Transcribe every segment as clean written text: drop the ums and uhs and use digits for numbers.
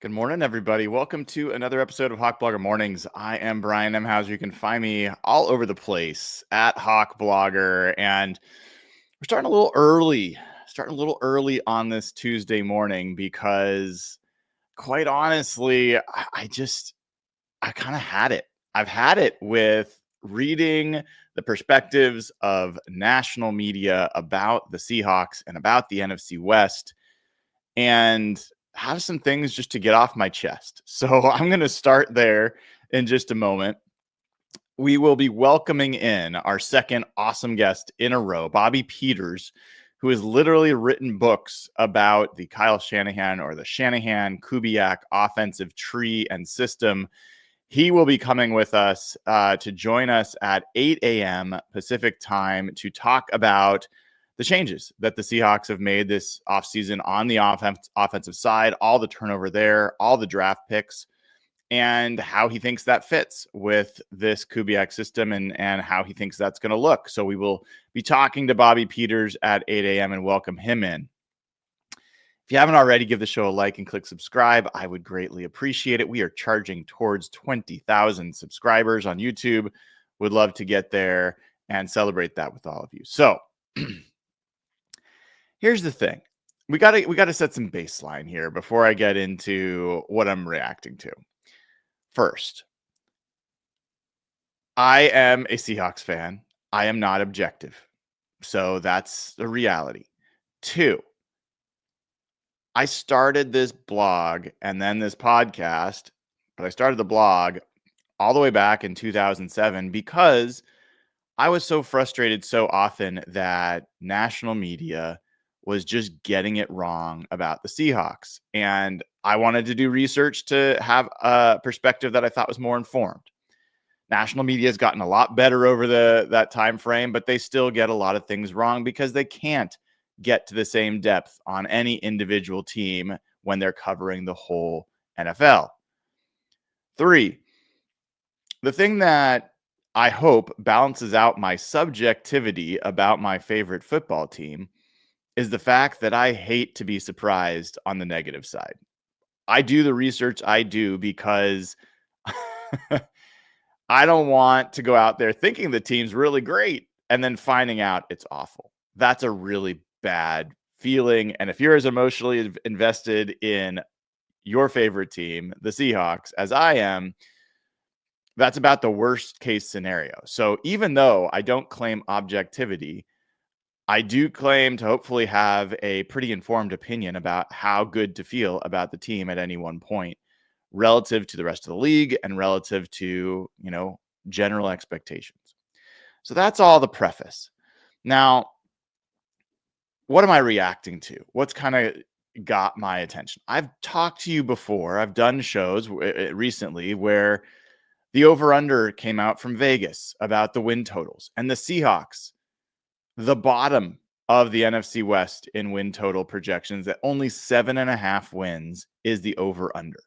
Good morning, everybody. Welcome to another episode of Hawk Blogger Mornings. I am Brian M. Hauser. You can find me all over the place at Hawk Blogger. And we're starting a little early on this Tuesday morning because, quite honestly, I kind of had it. I've had it with reading the perspectives of national media about the Seahawks and about the NFC West, and have some things just to get off my chest. So I'm going to start there in just a moment. We will be welcoming in our second awesome guest in a row, Bobby Peters, who has literally written books about the Kyle Shanahan or the Shanahan Kubiak offensive tree and system. He will be coming with us to join us at 8 a.m. Pacific time to talk about the changes that the Seahawks have made this offseason on the offensive side, all the turnover there, all the draft picks, and how he thinks that fits with this Kubiak system and how he thinks that's going to look. So we will be talking to Bobby Peters at 8 a.m. and welcome him in. If you haven't already, give the show a like and click subscribe. I would greatly appreciate it. We are charging towards 20,000 subscribers on YouTube. Would love to get there and celebrate that with all of you. So here's the thing. We got to set some baseline here before I get into what I'm reacting to. First, I am a Seahawks fan. I am not objective. So that's the reality. Two, I started this blog and then this podcast, but I started the blog all the way back in 2007 because I was so frustrated so often that national media was just getting it wrong about the Seahawks. And I wanted to do research to have a perspective that I thought was more informed. National media has gotten a lot better over that time frame, but they still get a lot of things wrong because they can't get to the same depth on any individual team when they're covering the whole NFL. Three, the thing that I hope balances out my subjectivity about my favorite football team is the fact that I hate to be surprised on the negative side. I do the research I do because I don't want to go out there thinking the team's really great and then finding out it's awful. That's a really bad feeling. And if you're as emotionally invested in your favorite team, the Seahawks, as I am, that's about the worst case scenario. So even though I don't claim objectivity, I do claim to hopefully have a pretty informed opinion about how good to feel about the team at any one point relative to the rest of the league and relative to, general expectations. So that's all the preface. Now, what am I reacting to? What's kind of got my attention? I've talked to you before. I've done shows recently where the over-under came out from Vegas about the win totals, and the Seahawks, the bottom of the NFC West in win total projections, that only 7.5 wins is the over-under.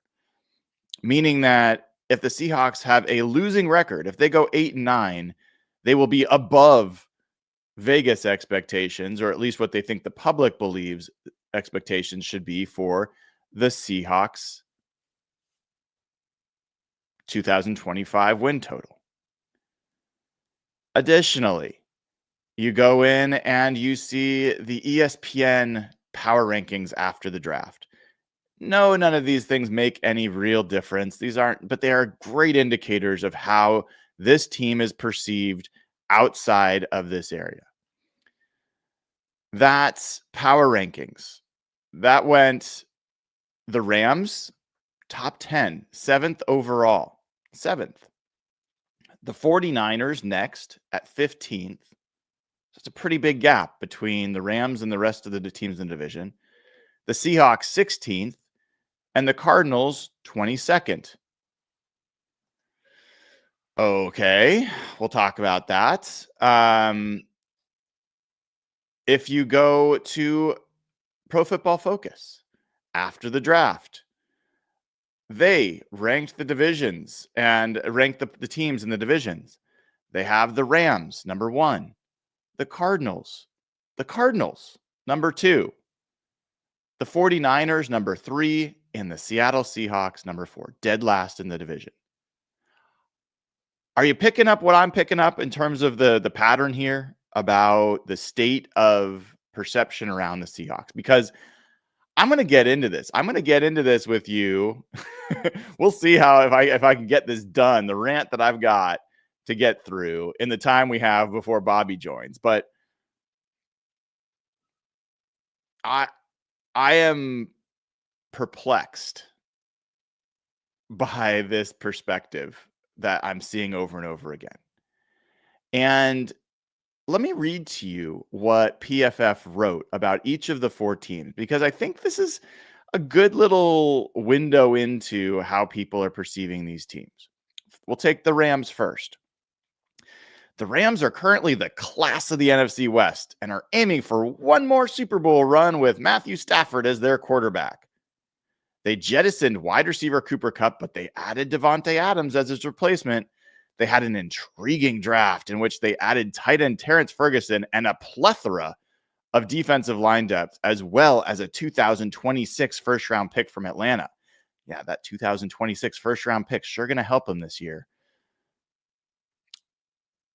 Meaning that if the Seahawks have a losing record, if they go 8-9, they will be above Vegas expectations, or at least what they think the public believes expectations should be for the Seahawks 2025 win total. Additionally, you go in and you see the ESPN power rankings after the draft. No, none of these things make any real difference. These aren't, but they are great indicators of how this team is perceived outside of this area. That's power rankings. That went the Rams, top 10, 7th overall, 7th. The 49ers next at 15th. So it's a pretty big gap between the Rams and the rest of the teams in the division. The Seahawks 16th and the Cardinals 22nd. Okay, we'll talk about that. If you go to Pro Football Focus after the draft, they ranked the divisions and ranked the teams in the divisions. They have the Rams, number 1. The Cardinals, number 2. The 49ers, number 3. and the Seattle Seahawks, number 4, dead last in the division. Are you picking up what I'm picking up in terms of the pattern here about the state of perception around the Seahawks? Because I'm going to get into this. I'm going to get into this with you. We'll see how if I can get this done, the rant that I've got to get through in the time we have before Bobby joins. But I am perplexed by this perspective that I'm seeing over and over again. And let me read to you what PFF wrote about each of the 4 teams, because I think this is a good little window into how people are perceiving these teams. We'll take the Rams first. The Rams are currently the class of the NFC West and are aiming for one more Super Bowl run with Matthew Stafford as their quarterback. They jettisoned wide receiver Cooper Kupp, but they added Devontae Adams as his replacement. They had an intriguing draft in which they added tight end Terrence Ferguson and a plethora of defensive line depth, as well as a 2026 first-round pick from Atlanta. Yeah, that 2026 first-round pick sure going to help them this year.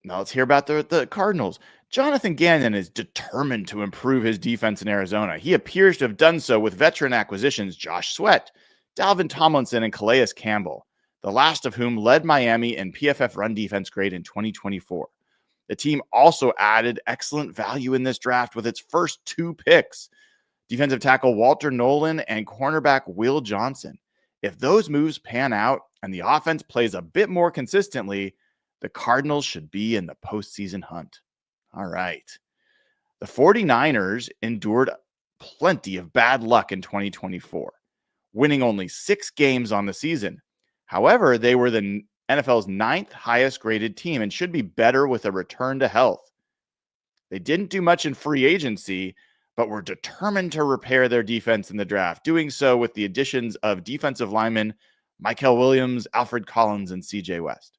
Now let's hear about the Cardinals. Jonathan Gannon is determined to improve his defense in Arizona. He appears to have done so with veteran acquisitions Josh Sweat, Dalvin Tomlinson, and Calais Campbell, the last of whom led Miami in PFF run defense grade in 2024. The team also added excellent value in this draft with its first 2 picks, defensive tackle Walter Nolan and cornerback Will Johnson. If those moves pan out and the offense plays a bit more consistently, the Cardinals should be in the postseason hunt. All right. The 49ers endured plenty of bad luck in 2024, winning only 6 games on the season. However, they were the NFL's 9th highest graded team and should be better with a return to health. They didn't do much in free agency, but were determined to repair their defense in the draft, doing so with the additions of defensive linemen Michael Williams, Alfred Collins, and CJ West.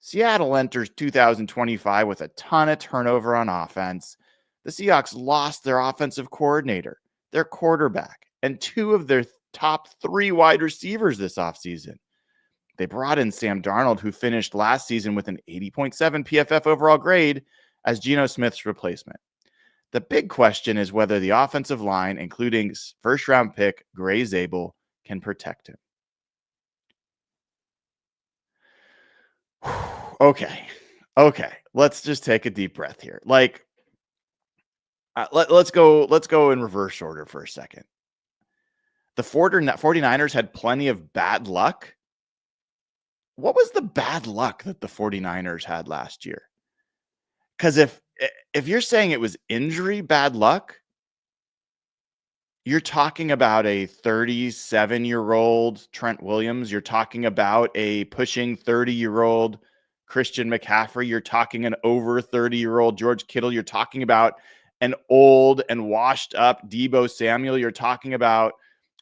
Seattle enters 2025 with a ton of turnover on offense. The Seahawks lost their offensive coordinator, their quarterback, and 2 of their top 3 wide receivers this offseason. They brought in Sam Darnold, who finished last season with an 80.7 PFF overall grade as Geno Smith's replacement. The big question is whether the offensive line, including first-round pick Gray Zabel, can protect him. Okay. Let's just take a deep breath here. Let's go in reverse order for a second. The 49ers had plenty of bad luck. What was the bad luck that the 49ers had last year? Because if you're saying it was injury bad luck, you're talking about a 37-year-old Trent Williams. You're talking about a pushing 30-year-old Christian McCaffrey. You're talking an over 30-year-old George Kittle. You're talking about an old and washed up Deebo Samuel. You're talking about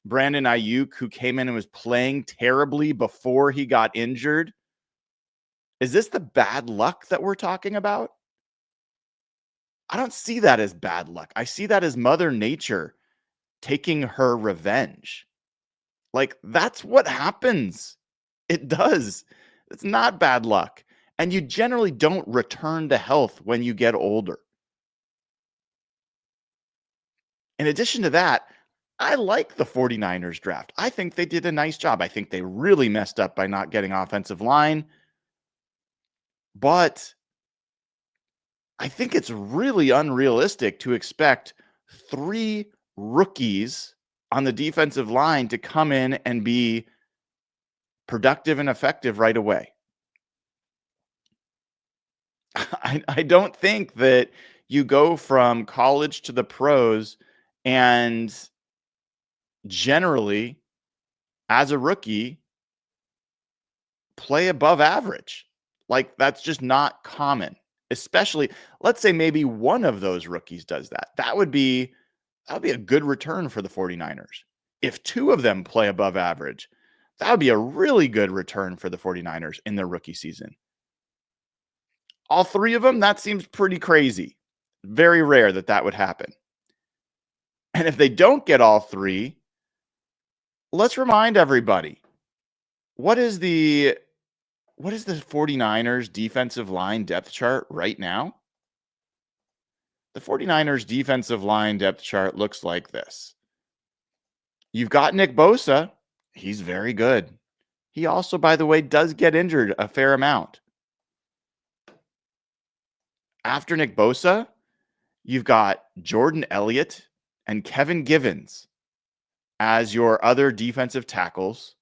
Brandon Ayuk, who came in and was playing terribly before he got injured. Is this the bad luck that we're talking about? I don't see that as bad luck. I see that as Mother Nature taking her revenge. That's what happens. It does. It's not bad luck. And you generally don't return to health when you get older. In addition to that, I like the 49ers draft. I think they did a nice job. I think they really messed up by not getting offensive line. But I think it's really unrealistic to expect 3 rookies on the defensive line to come in and be productive and effective right away. I don't think that you go from college to the pros and generally, as a rookie, play above average. That's just not common. Especially, let's say maybe one of those rookies does that. That would be a good return for the 49ers. If 2 of them play above average, that would be a really good return for the 49ers in their rookie season. All 3 of them, that seems pretty crazy. Very rare that would happen. And if they don't get all 3, let's remind everybody, what is the 49ers defensive line depth chart right now? The 49ers defensive line depth chart looks like this. You've got Nick Bosa. He's very good. He also, by the way, does get injured a fair amount. After Nick Bosa, you've got Jordan Elliott and Kevin Givens as your other defensive tackles.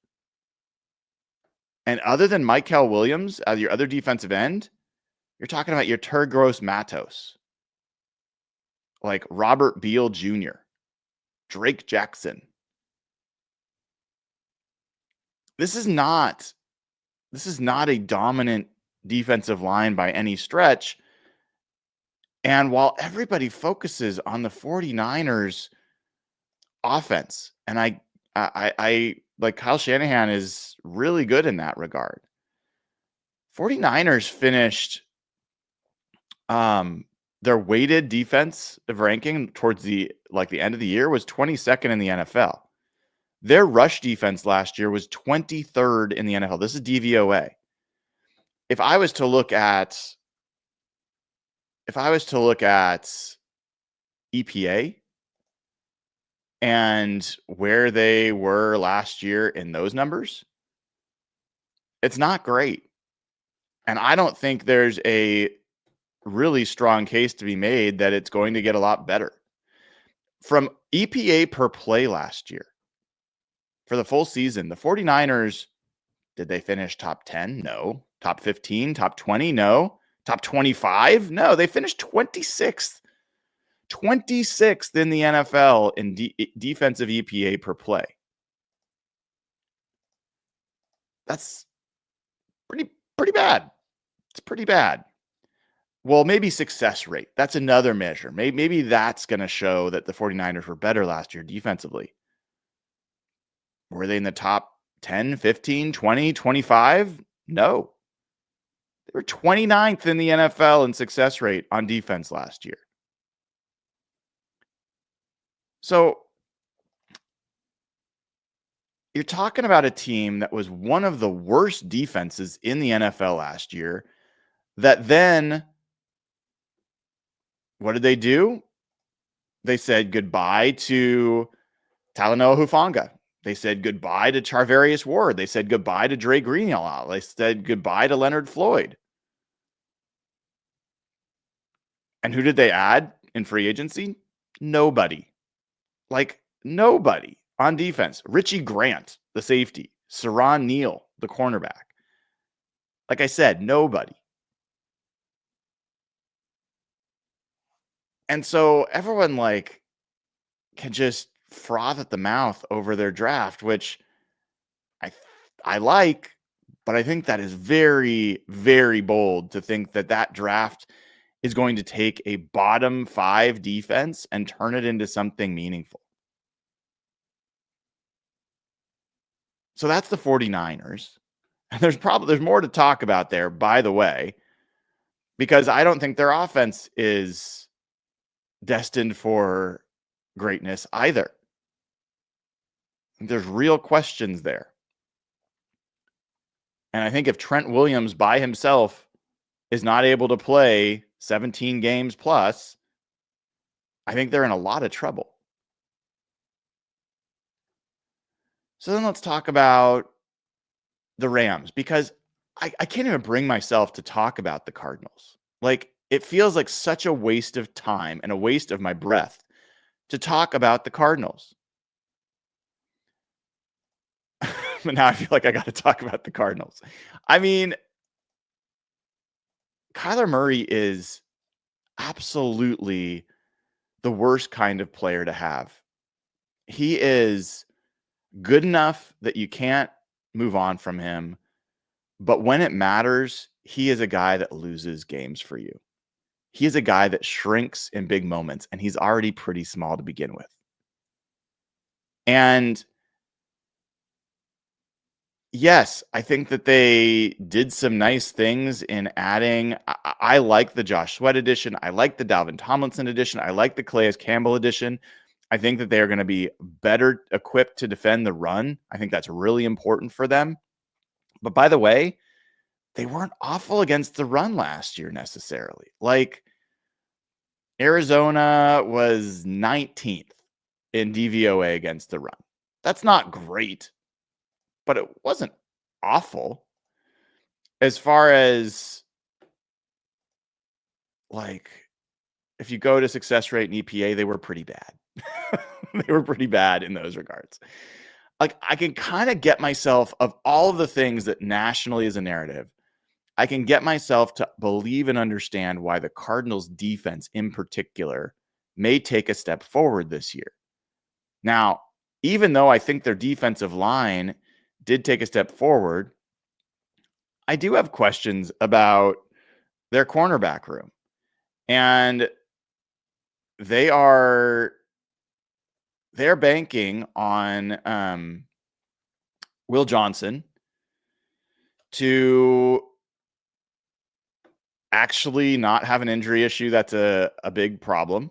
And other than Michael Williams as your other defensive end, you're talking about your Turgros Matos, like Robert Beal Jr., Drake Jackson. This is not a dominant defensive line by any stretch. And while everybody focuses on the 49ers offense, and I like Kyle Shanahan is really good in that regard. 49ers finished their weighted defensive ranking towards the end of the year was 22nd in the NFL. Their rush defense last year was 23rd in the NFL. This is DVOA. If I was to look at EPA and where they were last year in those numbers, it's not great. And I don't think there's a really strong case to be made that it's going to get a lot better. From EPA per play last year, for the full season, the 49ers, did they finish top 10? No. Top 15? Top 20? No. Top 25? No. They finished 26th. 26th in the NFL in defensive EPA per play. That's pretty bad. It's pretty bad. Well, maybe success rate. That's another measure. Maybe that's going to show that the 49ers were better last year defensively. Were they in the top 10, 15, 20, 25? No. They were 29th in the NFL in success rate on defense last year. So you're talking about a team that was one of the worst defenses in the NFL last year that then, what did they do? They said goodbye to Talanoa Hufanga. They said goodbye to Charvarius Ward. They said goodbye to Dre Greenlaw. They said goodbye to Leonard Floyd. And who did they add in free agency? Nobody. Like, nobody on defense. Richie Grant, the safety. Saron Neal, the cornerback. Like I said, nobody. And so everyone can just froth at the mouth over their draft, which I like, but I think that is very, very bold to think that draft is going to take a bottom 5 defense and turn it into something meaningful. So that's the 49ers. And there's more to talk about there, by the way, because I don't think their offense is destined for greatness either. There's real questions there. And I think if Trent Williams by himself is not able to play 17 games plus, I think they're in a lot of trouble. So then let's talk about the Rams, because I can't even bring myself to talk about the Cardinals. Like, it feels like such a waste of time and a waste of my breath to talk about the Cardinals. But now I feel like I got to talk about the Cardinals. I mean, Kyler Murray is absolutely the worst kind of player to have. He is good enough that you can't move on from him. But when it matters, he is a guy that loses games for you. He is a guy that shrinks in big moments, and he's already pretty small to begin with. And yes, I think that they did some nice things in adding. I like the Josh Sweat edition. I like the Dalvin Tomlinson edition. I like the Calais Campbell edition. I think that they are going to be better equipped to defend the run. I think that's really important for them. But by the way, they weren't awful against the run last year necessarily. Like Arizona was 19th in DVOA against the run. That's not great, but it wasn't awful. As far as like, if you go to success rate and EPA, they were pretty bad. They were pretty bad in those regards. Like, I can kind of get myself, of all of the things that nationally is a narrative, I can get myself to believe and understand why the Cardinals defense in particular may take a step forward this year. Now, even though I think their defensive line did take a step forward, I do have questions about their cornerback room. And they're banking on Will Johnson to actually not have an injury issue. That's a big problem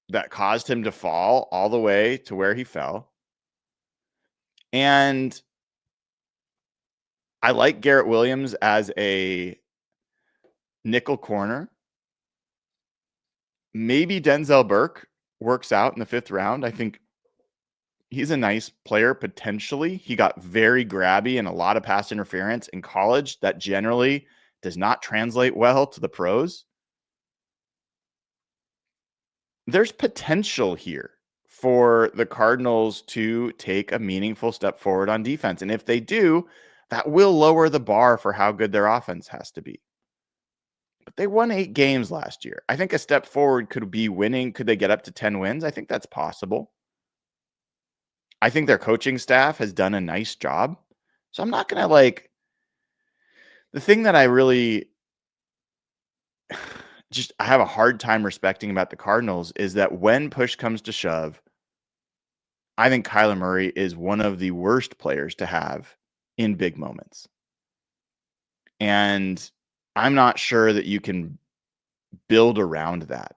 that caused him to fall all the way to where he fell. And I like Garrett Williams as a nickel corner. Maybe Denzel Burke works out in the 5th round. I think he's a nice player potentially. He got very grabby and a lot of pass interference in college that generally does not translate well to the pros. There's potential here for the Cardinals to take a meaningful step forward on defense. And if they do, that will lower the bar for how good their offense has to be. But they won 8 games last year. I think a step forward could be winning. Could they get up to 10 wins? I think that's possible. I think their coaching staff has done a nice job. So I'm not going to the thing that I really I have a hard time respecting about the Cardinals is that when push comes to shove, I think Kyler Murray is one of the worst players to have in big moments. And I'm not sure that you can build around that.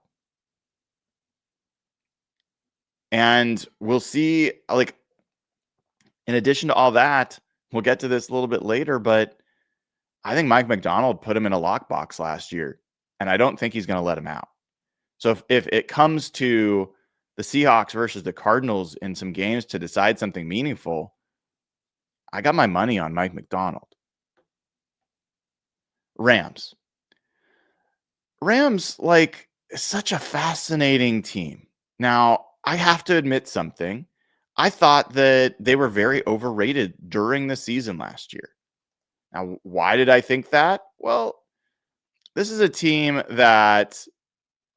And we'll see, in addition to all that, we'll get to this a little bit later, but I think Mike McDonald put him in a lockbox last year, and I don't think he's going to let him out. So if it comes to the Seahawks versus the Cardinals in some games to decide something meaningful, I got my money on Mike McDonald. Rams, such a fascinating team. Now, I have to admit something. I thought that they were very overrated during the season last year. Now, why did I think that? Well, this is a team that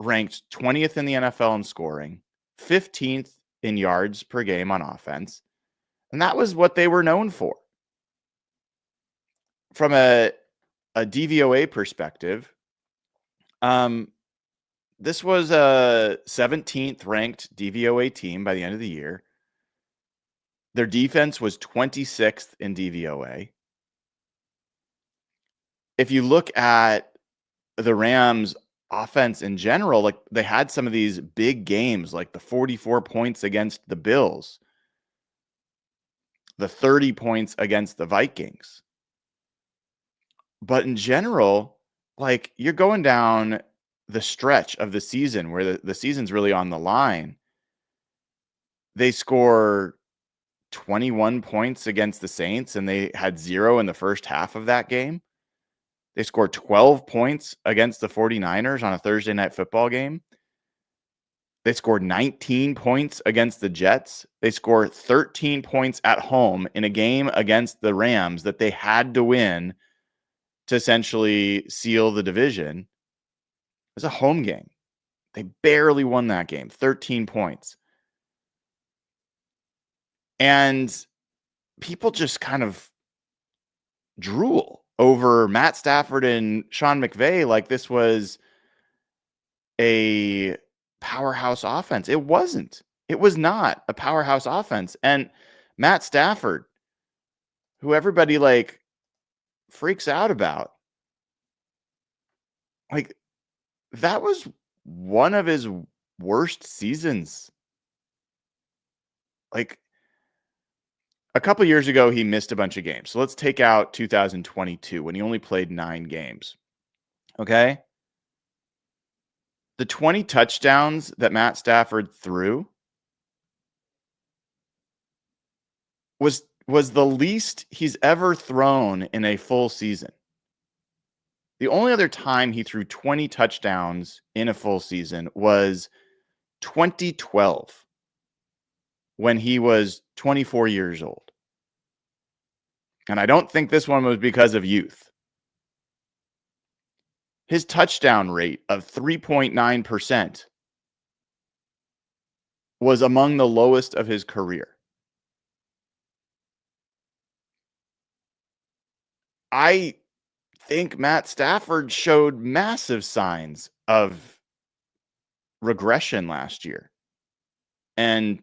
ranked 20th in the NFL in scoring, 15th in yards per game on offense, and that was what they were known for. From a DVOA perspective, this was a 17th ranked DVOA team by the end of the year. Their defense was 26th in DVOA. If you look at the Rams offense in general, they had some of these big games, like the 44 points against the Bills, the 30 points against the Vikings. But in general, you're going down the stretch of the season where the season's really on the line. They score 21 points against the Saints, and they had 0 in the first half of that game. They scored 12 points against the 49ers on a Thursday night football game. They scored 19 points against the Jets. They scored 13 points at home in a game against the Rams that they had to win to essentially seal the division. It was a home game. They barely won that game, 13 points. And people just kind of drool over Matt Stafford and Sean McVay like this was a powerhouse offense. It wasn't. It was not a powerhouse offense. And Matt Stafford, who everybody freaks out about, that was one of his worst seasons Like a couple years ago, he missed a bunch of games. So let's take out 2022 when he only played 9 games. Okay. The 20 touchdowns that Matt Stafford threw was the least he's ever thrown in a full season. The only other time he threw 20 touchdowns in a full season was 2012 when he was 24 years old. And I don't think this one was because of youth. His touchdown rate of 3.9% was among the lowest of his career. I think Matt Stafford showed massive signs of regression last year and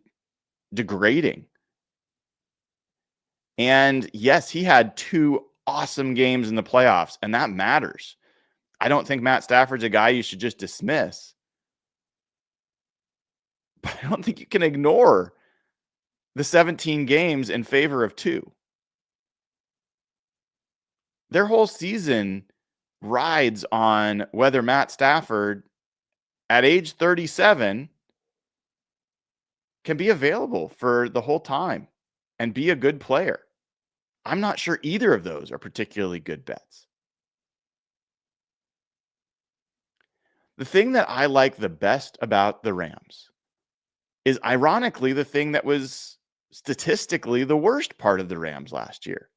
degrading. And yes, he had 2 awesome games in the playoffs, and that matters. I don't think Matt Stafford's a guy you should just dismiss. But I don't think you can ignore the 17 games in favor of 2. Their whole season rides on whether Matt Stafford at age 37 can be available for the whole time and be a good player. I'm not sure either of those are particularly good bets. The thing that I like the best about the Rams is ironically the thing that was statistically the worst part of the Rams last year.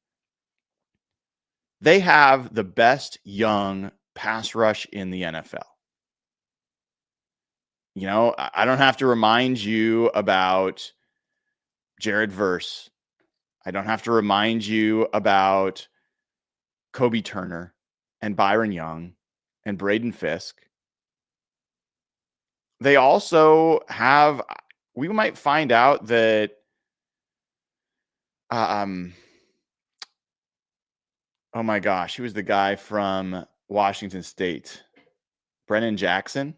They have the best young pass rush in the NFL. You know, I don't have to remind you about Jared Verse. I don't have to remind you about Kobe Turner and Byron Young and Braden Fisk. They also have, we might find out that oh my gosh, he was the guy from Washington State, Brennan Jackson.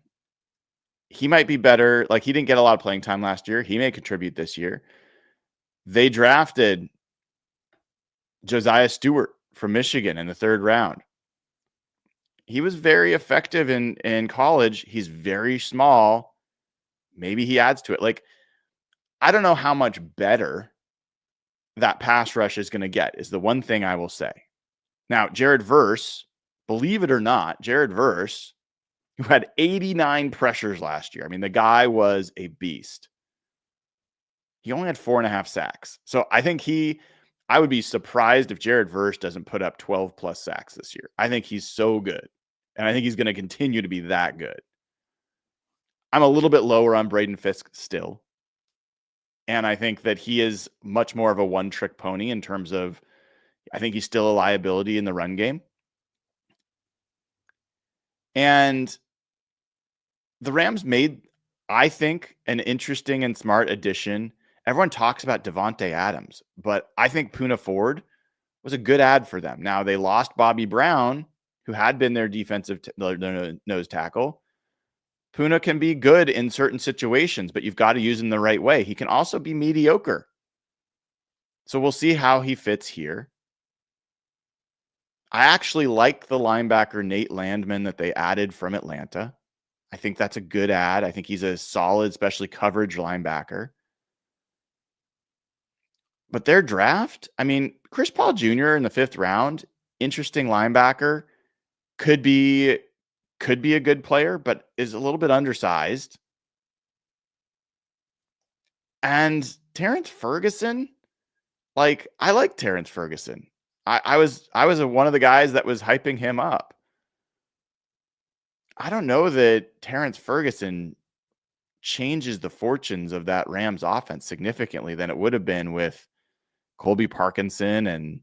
He might be better. Like, he didn't get a lot of playing time last year. He may contribute this year. They drafted Josiah Stewart from Michigan in the 3rd round. He was very effective in college. He's very small. Maybe he adds to it. Like, I don't know how much better that pass rush is going to get, is the one thing I will say. Now, Jared Verse, believe it or not, Jared Verse, who had 89 pressures last year. I mean, the guy was a beast. He only had 4.5 sacks. So I think I would be surprised if Jared Verse doesn't put up 12 plus sacks this year. I think he's so good. And I think he's going to continue to be that good. I'm a little bit lower on Braden Fisk still. And I think that he is much more of a one-trick pony in terms of, I think he's still a liability in the run game. And the Rams made, I think, an interesting and smart addition. Everyone talks about Devontae Adams, but I think Poona Ford was a good ad for them. Now, they lost Bobby Brown, who had been their defensive nose tackle. Poona can be good in certain situations, but you've got to use him the right way. He can also be mediocre. So we'll see how he fits here. I actually like the linebacker Nate Landman that they added from Atlanta. I think that's a good ad. I think he's a solid, especially coverage linebacker. But their draft, I mean, Chris Paul Jr. in the 5th round, interesting linebacker, could be a good player, but is a little bit undersized. And Terrence Ferguson, like, I like Terrence Ferguson. I was one of the guys that was hyping him up. I don't know that Terrence Ferguson changes the fortunes of that Rams offense significantly than it would have been with Colby Parkinson and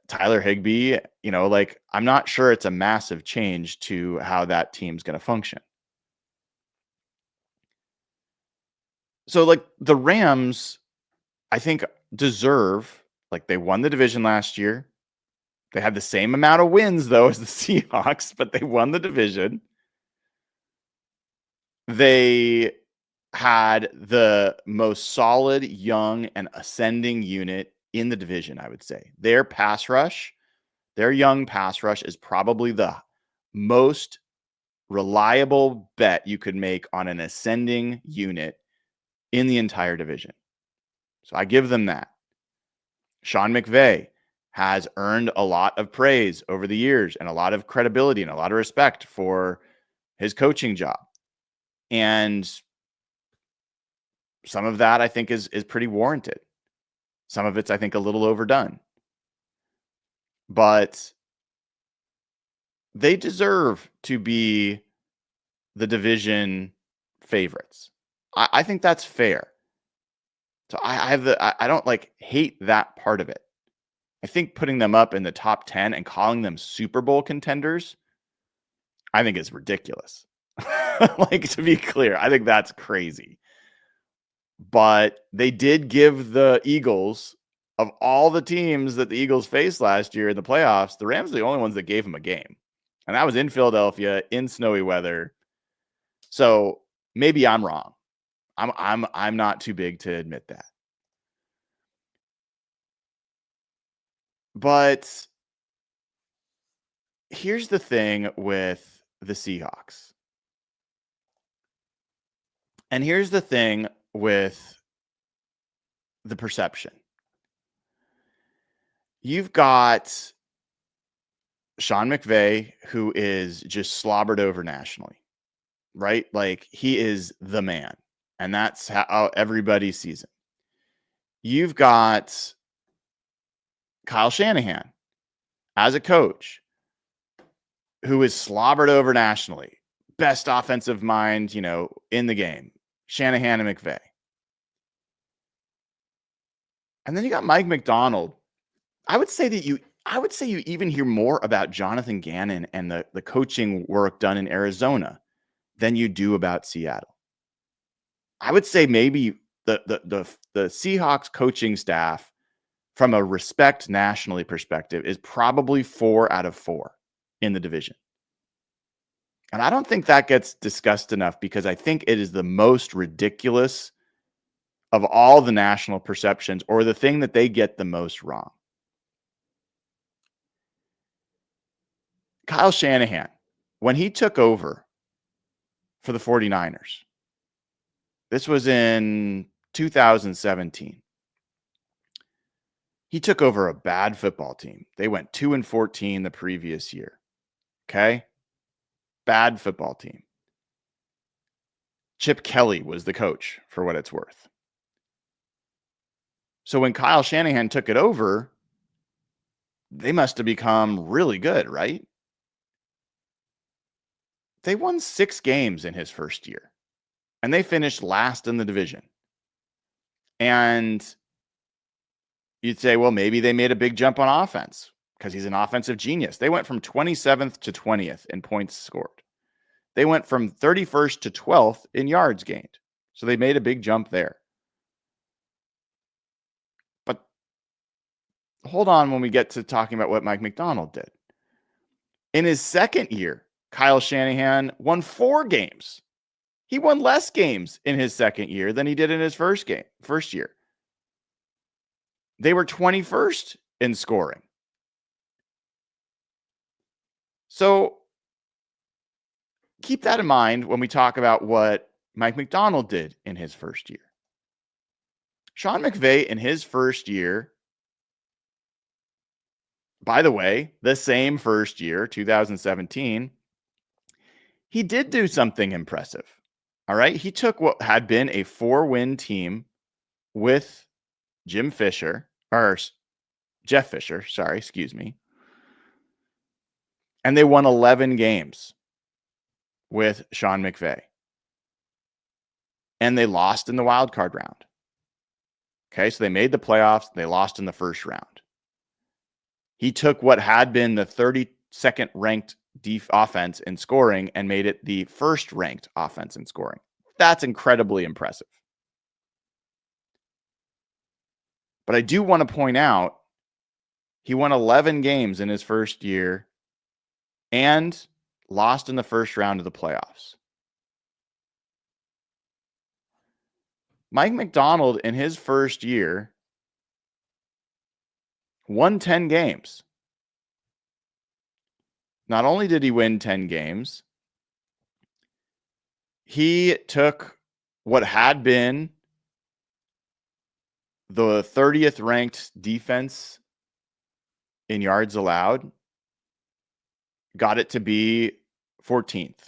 Tyler Higbee. You know, like, I'm not sure it's a massive change to how that team's going to function. So, like, the Rams, I think, deserve, like, they won the division last year. They had the same amount of wins, though, as the Seahawks, but they won the division. They had the most solid, young, and ascending unit in the division, I would say. Their young pass rush is probably the most reliable bet you could make on an ascending unit in the entire division. So I give them that. Sean McVay has earned a lot of praise over the years and a lot of credibility and a lot of respect for his coaching job. And some of that I think is pretty warranted. Some of it's, I think, a little overdone. But they deserve to be the division favorites. I think that's fair. So I don't hate that part of it. I think putting them up in the top 10 and calling them Super Bowl contenders, I think is ridiculous. To be clear, I think that's crazy. But they did give the Eagles, of all the teams that the Eagles faced last year in the playoffs, the Rams are the only ones that gave them a game. And that was in Philadelphia in snowy weather. So maybe I'm wrong. I'm not too big to admit that. But here's the thing with the Seahawks. And here's the thing with the perception. You've got Sean McVay, who is just slobbered over nationally, right? He is the man. And that's how everybody sees him. You've got Kyle Shanahan as a coach who is slobbered over nationally. Best offensive mind, in the game. Shanahan and McVay. And then you got Mike Macdonald. I would say you even hear more about Jonathan Gannon and the coaching work done in Arizona than you do about Seattle. I would say maybe the Seahawks coaching staff, from a respect nationally perspective, is probably 4 out of 4 in the division. And I don't think that gets discussed enough because I think it is the most ridiculous of all the national perceptions, or the thing that they get the most wrong. Kyle Shanahan, when he took over for the 49ers, this was in 2017. He took over a bad football team. They went 2-14 the previous year. Okay? Bad football team. Chip Kelly was the coach, for what it's worth. So when Kyle Shanahan took it over, they must have become really good, right? They won 6 games in his first year, and they finished last in the division. And you'd say, well, maybe they made a big jump on offense because he's an offensive genius. They went from 27th to 20th in points scored. They went from 31st to 12th in yards gained. So they made a big jump there. But hold on when we get to talking about what Mike Macdonald did. In his second year, Kyle Shanahan won 4 games. He won less games in his second year than he did in his first year. They were 21st in scoring. So keep that in mind when we talk about what Mike Macdonald did in his first year. Sean McVay in his first year, by the way, the same first year, 2017, he did do something impressive. All right. He took what had been a 4-win team with Jeff Fisher, and they won 11 games with Sean McVay. And they lost in the wild card round. Okay, so they made the playoffs. They lost in the first round. He took what had been the 32nd ranked offense in scoring and made it the first ranked offense in scoring. That's incredibly impressive. But I do want to point out, he won 11 games in his first year and lost in the first round of the playoffs. Mike Macdonald in his first year won 10 games. Not only did he win 10 games, he took what had been the 30th ranked defense in yards allowed, got it to be 14th.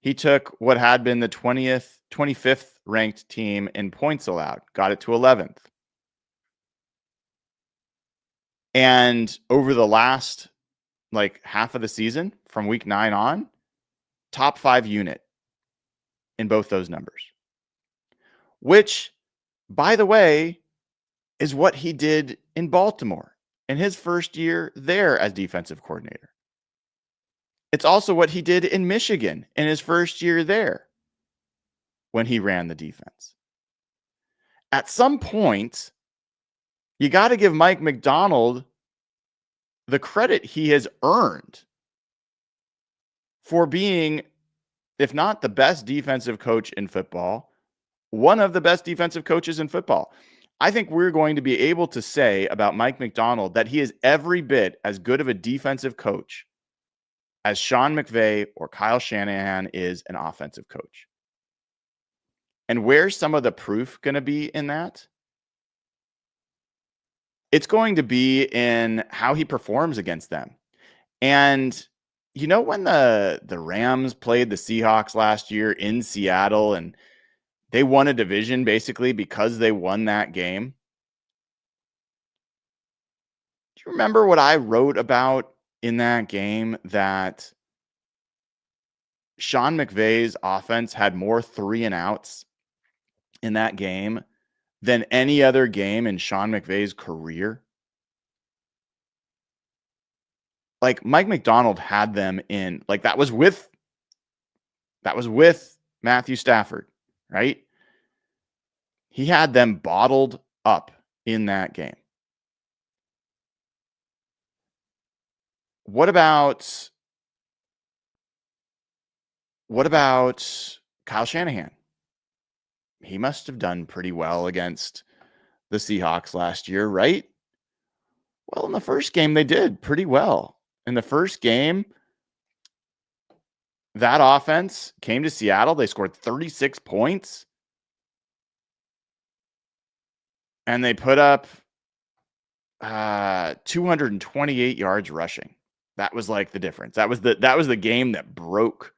He took what had been the 25th ranked team in points allowed, got it to 11th. And over the last half of the season, from week 9 on, top 5 unit in both those numbers. Which, by the way, is what he did in Baltimore in his first year there as defensive coordinator. It's also what he did in Michigan in his first year there when he ran the defense. At some point, you got to give Mike Macdonald the credit he has earned for being, if not the best defensive coach in football, one of the best defensive coaches in football. I think we're going to be able to say about Mike Macdonald that he is every bit as good of a defensive coach as Sean McVay or Kyle Shanahan is an offensive coach. And where's some of the proof going to be in that? It's going to be in how he performs against them. And when the Rams played the Seahawks last year in Seattle and they won a division basically because they won that game. Do you remember what I wrote about in that game? That Sean McVay's offense had more 3 and outs in that game than any other game in Sean McVay's career. Mike Macdonald had them in, that was with Matthew Stafford, right? He had them bottled up in that game. What about Kyle Shanahan? He must have done pretty well against the Seahawks last year, right? Well, in the first game, they did pretty well. In the first game, that offense came to Seattle. They scored 36 points. And they put up 228 yards rushing. That was the difference. That was the game that broke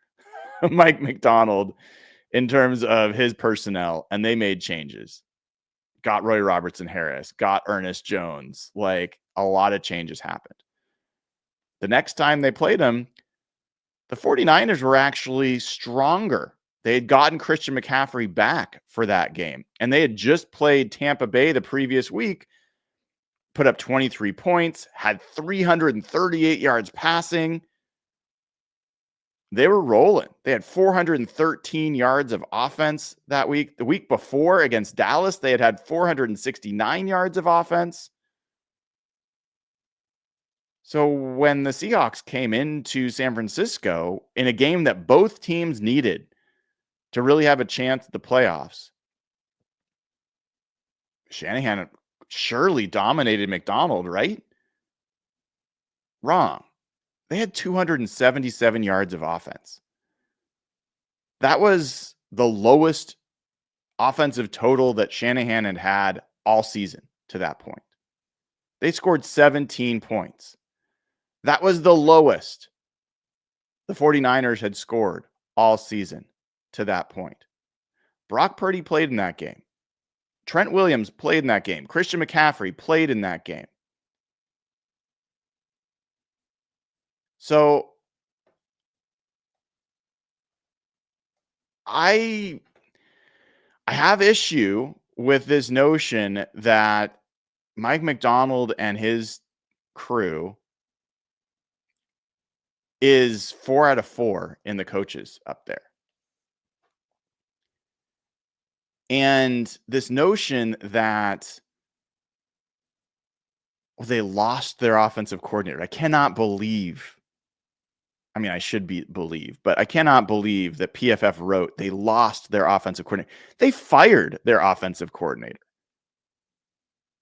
Mike Macdonald in terms of his personnel, and they made changes. Got Roy Robertson Harris, got Ernest Jones. A lot of changes happened. The next time they played him, the 49ers were actually stronger. They had gotten Christian McCaffrey back for that game, and they had just played Tampa Bay the previous week, put up 23 points, had 338 yards passing. They were rolling. They had 413 yards of offense that week. The week before against Dallas, they had 469 yards of offense. So when the Seahawks came into San Francisco in a game that both teams needed to really have a chance at the playoffs, Shanahan surely dominated Macdonald, right? Wrong. They had 277 yards of offense. That was the lowest offensive total that Shanahan had all season to that point. They scored 17 points. That was the lowest the 49ers had scored all season to that point. Brock Purdy played in that game. Trent Williams played in that game. Christian McCaffrey played in that game. So I have issue with this notion that Mike Macdonald and his crew is 4 out of 4 in the coaches up there. And this notion that they lost their offensive coordinator. I cannot believe I mean, I should believe, but I cannot believe that PFF wrote they lost their offensive coordinator. They fired their offensive coordinator.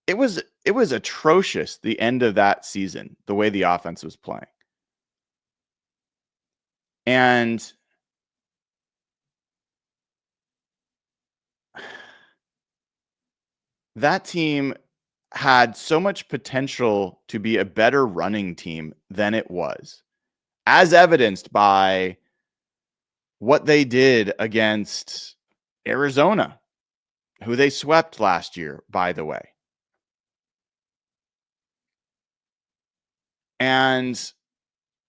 It was atrocious the end of that season, the way the offense was playing. And that team had so much potential to be a better running team than it was, as evidenced by what they did against Arizona, who they swept last year, by the way. And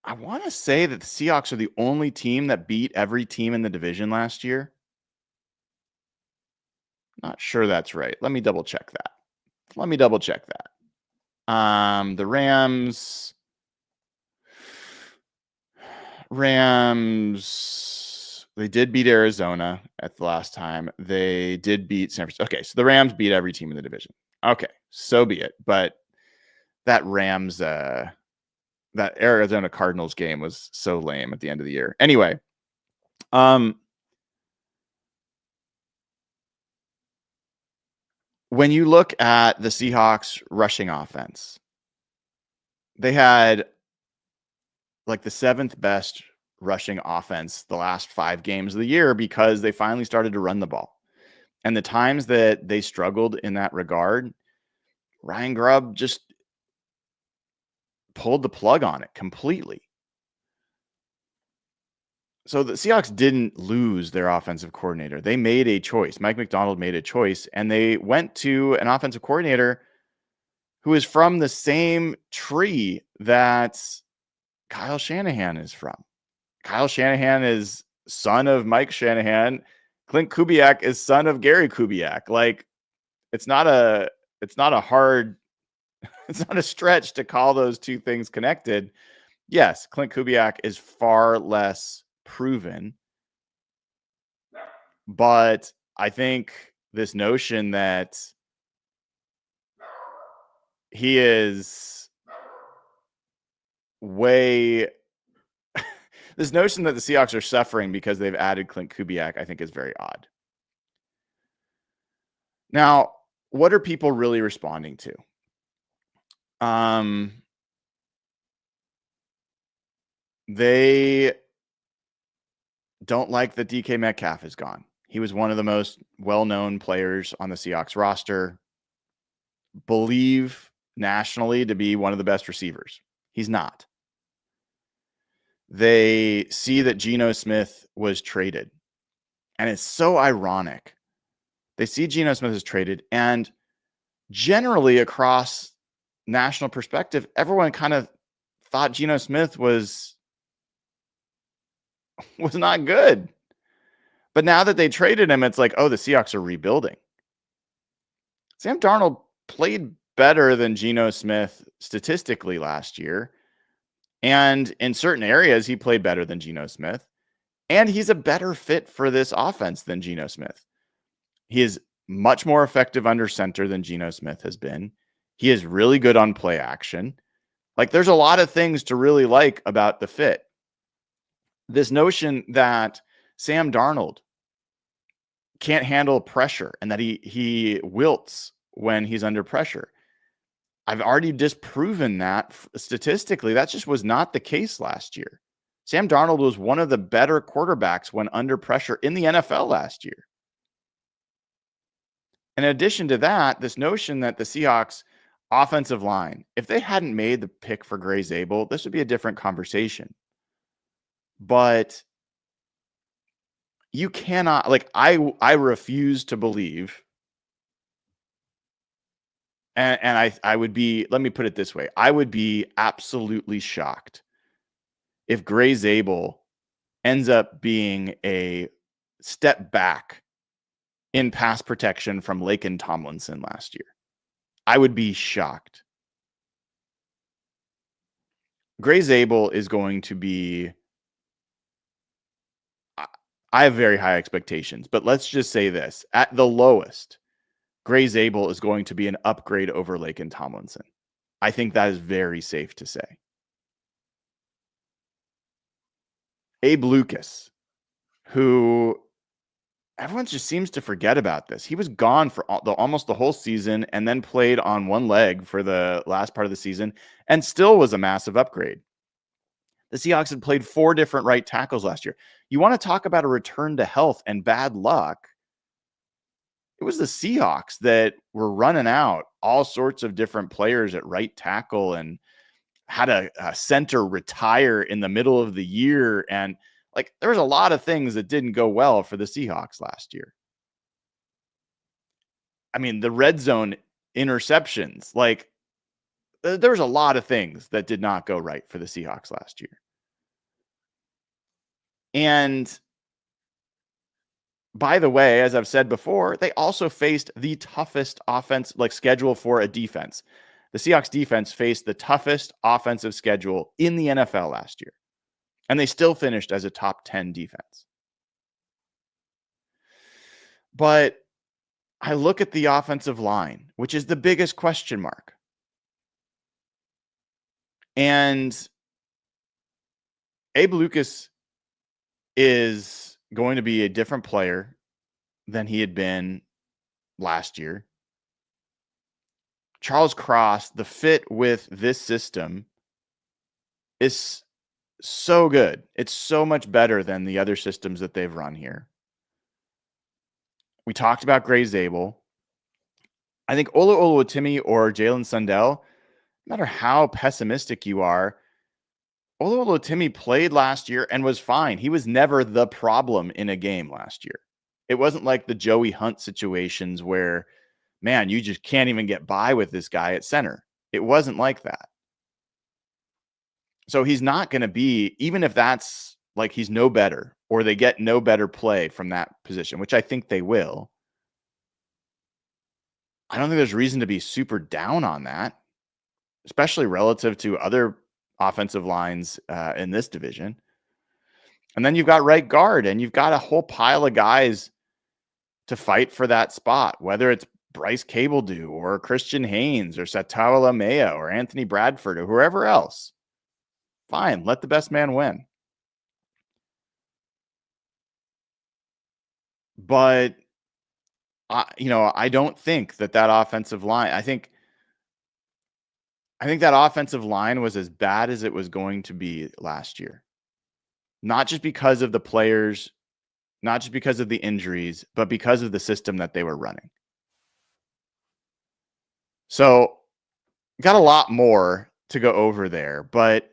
I want to say that the Seahawks are the only team that beat every team in the division last year. Not sure that's right. Let me double check that. The Rams, they did beat Arizona at the last time. They did beat San Francisco. Okay, so the Rams beat every team in the division. Okay, so be it. But that that Arizona Cardinals game was so lame at the end of the year. Anyway, when you look at the Seahawks rushing offense, they had like the 7th best rushing offense the last 5 games of the year because they finally started to run the ball. And the times that they struggled in that regard, Ryan Grubb just pulled the plug on it completely. So the Seahawks didn't lose their offensive coordinator. They made a choice. Mike Macdonald made a choice, and they went to an offensive coordinator who is from the same tree that Kyle Shanahan is from. Kyle Shanahan is son of Mike Shanahan. Clint Kubiak is son of Gary Kubiak. Like, it's not a hard, it's not a stretch to call those two things connected. Yes, Clint Kubiak is far less proven, but I think this notion that he is way this notion that the Seahawks are suffering because they've added Clint Kubiak, I think is very odd. Now, what are people really responding to? They don't like that DK Metcalf is gone. He was one of the most well-known players on the Seahawks roster, believe nationally to be one of the best receivers. He's not. They see that Geno Smith was traded. And it's so ironic. They see Geno Smith is traded, and generally across national perspective, everyone kind of thought Geno Smith was not good. But now that they traded him, it's like, oh, the Seahawks are rebuilding. Sam Darnold played better than Geno Smith statistically last year. And in certain areas, he played better than Geno Smith. And he's a better fit for this offense than Geno Smith. He is much more effective under center than Geno Smith has been. He is really good on play action. Like, there's a lot of things to really like about the fit. This notion that Sam Darnold can't handle pressure and that he wilts when he's under pressure. I've already disproven that statistically. That just was not the case last year. Sam Darnold was one of the better quarterbacks when under pressure in the NFL last year. In addition to that, this notion that the Seahawks offensive line, if they hadn't made the pick for Gray Zabel, this would be a different conversation. But you cannot, like, I refuse to believe, and I would be, let me put it this way, I would be absolutely shocked if Gray Zabel ends up being a step back in pass protection from Laken Tomlinson last year. I would be shocked. Gray Zabel is going to be, I have very high expectations, but let's just say this. At the lowest, Gray Zabel is going to be an upgrade over Laken Tomlinson. I think that is very safe to say. Abe Lucas, who everyone just seems to forget about this. He was gone for almost the whole season and then played on one leg for the last part of the season and still was a massive upgrade. The Seahawks had played 4 different right tackles last year. You want to talk about a return to health and bad luck? It was the Seahawks that were running out all sorts of different players at right tackle and had a center retire in the middle of the year. And like, there was a lot of things that didn't go well for the Seahawks last year. I mean, the red zone interceptions, like there's a lot of things that did not go right for the Seahawks last year. And by the way, as I've said before, they also faced the toughest schedule for a defense. The Seahawks defense faced the toughest offensive schedule in the NFL last year, and they still finished as a top 10 defense. But I look at the offensive line, which is the biggest question mark. And Abe Lucas is going to be a different player than he had been last year. Charles Cross, the fit with this system is so good. It's so much better than the other systems that they've run here. We talked about Gray Zabel. I think Ola Oluwatimi or Jalen Sundell, no matter how pessimistic you are, Ola Oluwatimi played last year and was fine. He was never the problem in a game last year. It wasn't like the Joey Hunt situations where, man, you just can't even get by with this guy at center. It wasn't like that. So he's not going to be, even if that's like he's no better or they get no better play from that position, which I think they will. I don't think there's reason to be super down on that, especially relative to other offensive lines in this division. And then you've got right guard, and you've got a whole pile of guys to fight for that spot, whether it's Bryce Cabledew or Christian Haynes or Satawa Lamea or Anthony Bradford or whoever else. Fine, let the best man win. But I don't think that offensive line, I think that offensive line was as bad as it was going to be last year. Not just because of the players, not just because of the injuries, but because of the system that they were running. So, got a lot more to go over there, but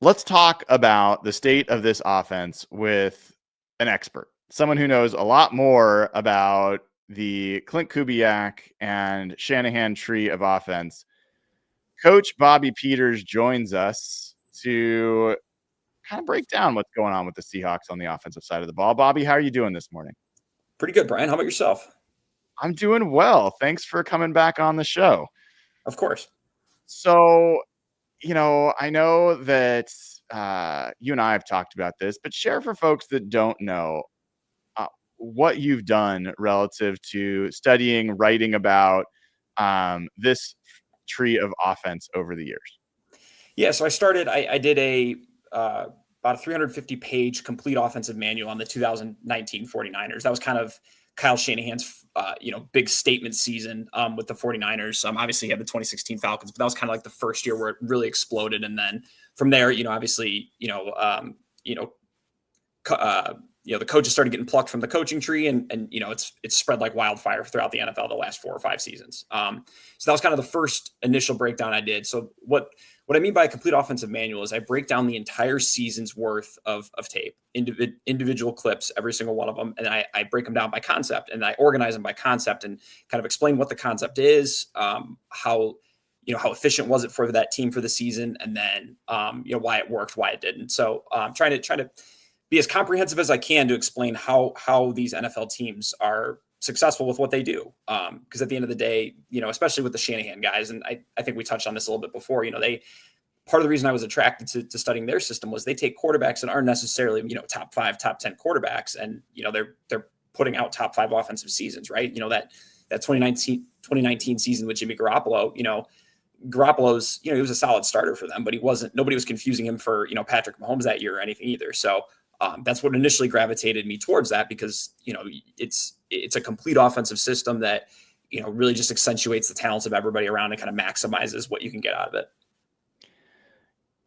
let's talk about the state of this offense with an expert, someone who knows a lot more about the Clint Kubiak and Shanahan tree of offense. Coach Bobby Peters joins us to kind of break down what's going on with the Seahawks on the offensive side of the ball. Bobby, how are you doing this morning? Pretty good, Brian. How about yourself? I'm doing well. Thanks for coming back on the show. Of course. So, I know that you and I have talked about this, but share for folks that don't know what you've done relative to studying, writing about this tree of offense over the years. Yeah, so I did about a 350-page complete offensive manual on the 2019 49ers. That was kind of Kyle Shanahan's big statement season with the 49ers. Obviously he had the 2016 Falcons, but that was kind of like the first year where it really exploded. And then from there, obviously, the coaches started getting plucked from the coaching tree, and it's spread like wildfire throughout the NFL the last 4 or 5 seasons. So that was kind of the first initial breakdown I did. So what I mean by a complete offensive manual is I break down the entire season's worth of tape, individual clips, every single one of them, and I break them down by concept, and I organize them by concept and kind of explain what the concept is, how efficient was it for that team for the season, and then why it worked, why it didn't. So trying to be as comprehensive as I can to explain how these NFL teams are successful with what they do. Because at the end of the day, especially with the Shanahan guys, and I think we touched on this a little bit before, part of the reason I was attracted to studying their system was they take quarterbacks that aren't necessarily, top 5, top 10 quarterbacks. And, they're putting out top 5 offensive seasons, right? That 2019 season with Jimmy Garoppolo, Garoppolo's, he was a solid starter for them, but nobody was confusing him for, Patrick Mahomes that year or anything either. So that's what initially gravitated me towards that, because, it's a complete offensive system that, really just accentuates the talents of everybody around and kind of maximizes what you can get out of it.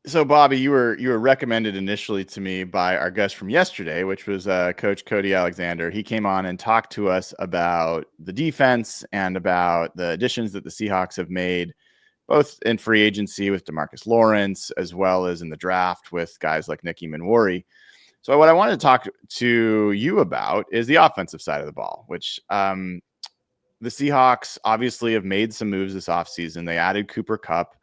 So, Bobby, you were recommended initially to me by our guest from yesterday, which was Coach Cody Alexander. He came on and talked to us about the defense and about the additions that the Seahawks have made, both in free agency with DeMarcus Lawrence, as well as in the draft with guys like Nicky Manwari. So what I wanted to talk to you about is the offensive side of the ball, which the Seahawks obviously have made some moves this offseason. They added Cooper Kupp.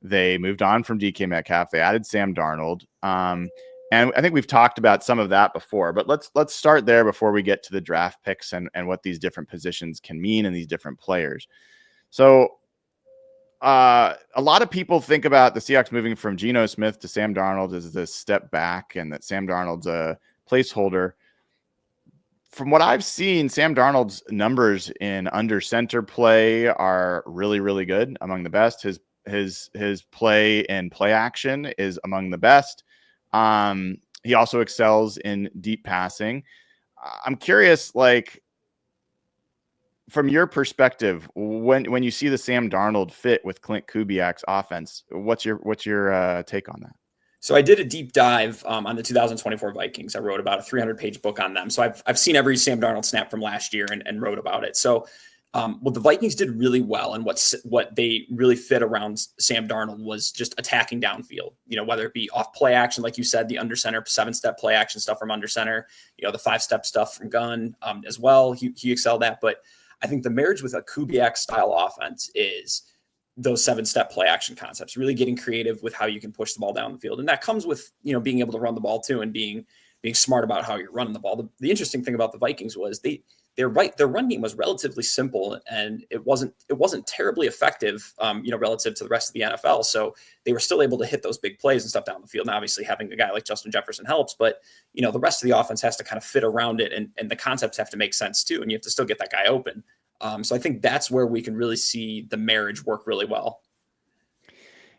They moved on from DK Metcalf. They added Sam Darnold. And I think we've talked about some of that before, but let's start there before we get to the draft picks and what these different positions can mean and these different players. So a lot of people think about the Seahawks moving from Geno Smith to Sam Darnold as this step back, and that Sam Darnold's a placeholder. From what I've seen, Sam Darnold's numbers in under center play are really, really good, among the best. His play in play action is among the best. He also excels in deep passing. I'm curious, from your perspective, when you see the Sam Darnold fit with Clint Kubiak's offense, what's your take on that? So I did a deep dive on the 2024 Vikings. I wrote about a 300-page book on them. So I've seen every Sam Darnold snap from last year and wrote about it. So what the Vikings did really well, and what they really fit around Sam Darnold, was just attacking downfield. Whether it be off play action, like you said, the under center 7-step play action stuff from under center, the 5-step stuff from gun as well. He excelled at. But I think the marriage with a Kubiak style offense is those 7-step play action concepts, really getting creative with how you can push the ball down the field. And that comes with, being able to run the ball too, and being smart about how you're running the ball. The interesting thing about the Vikings was their run game was relatively simple, and it wasn't terribly effective, relative to the rest of the NFL. So they were still able to hit those big plays and stuff down the field. And obviously having a guy like Justin Jefferson helps, but the rest of the offense has to kind of fit around it, and the concepts have to make sense too. And you have to still get that guy open. So I think that's where we can really see the marriage work really well.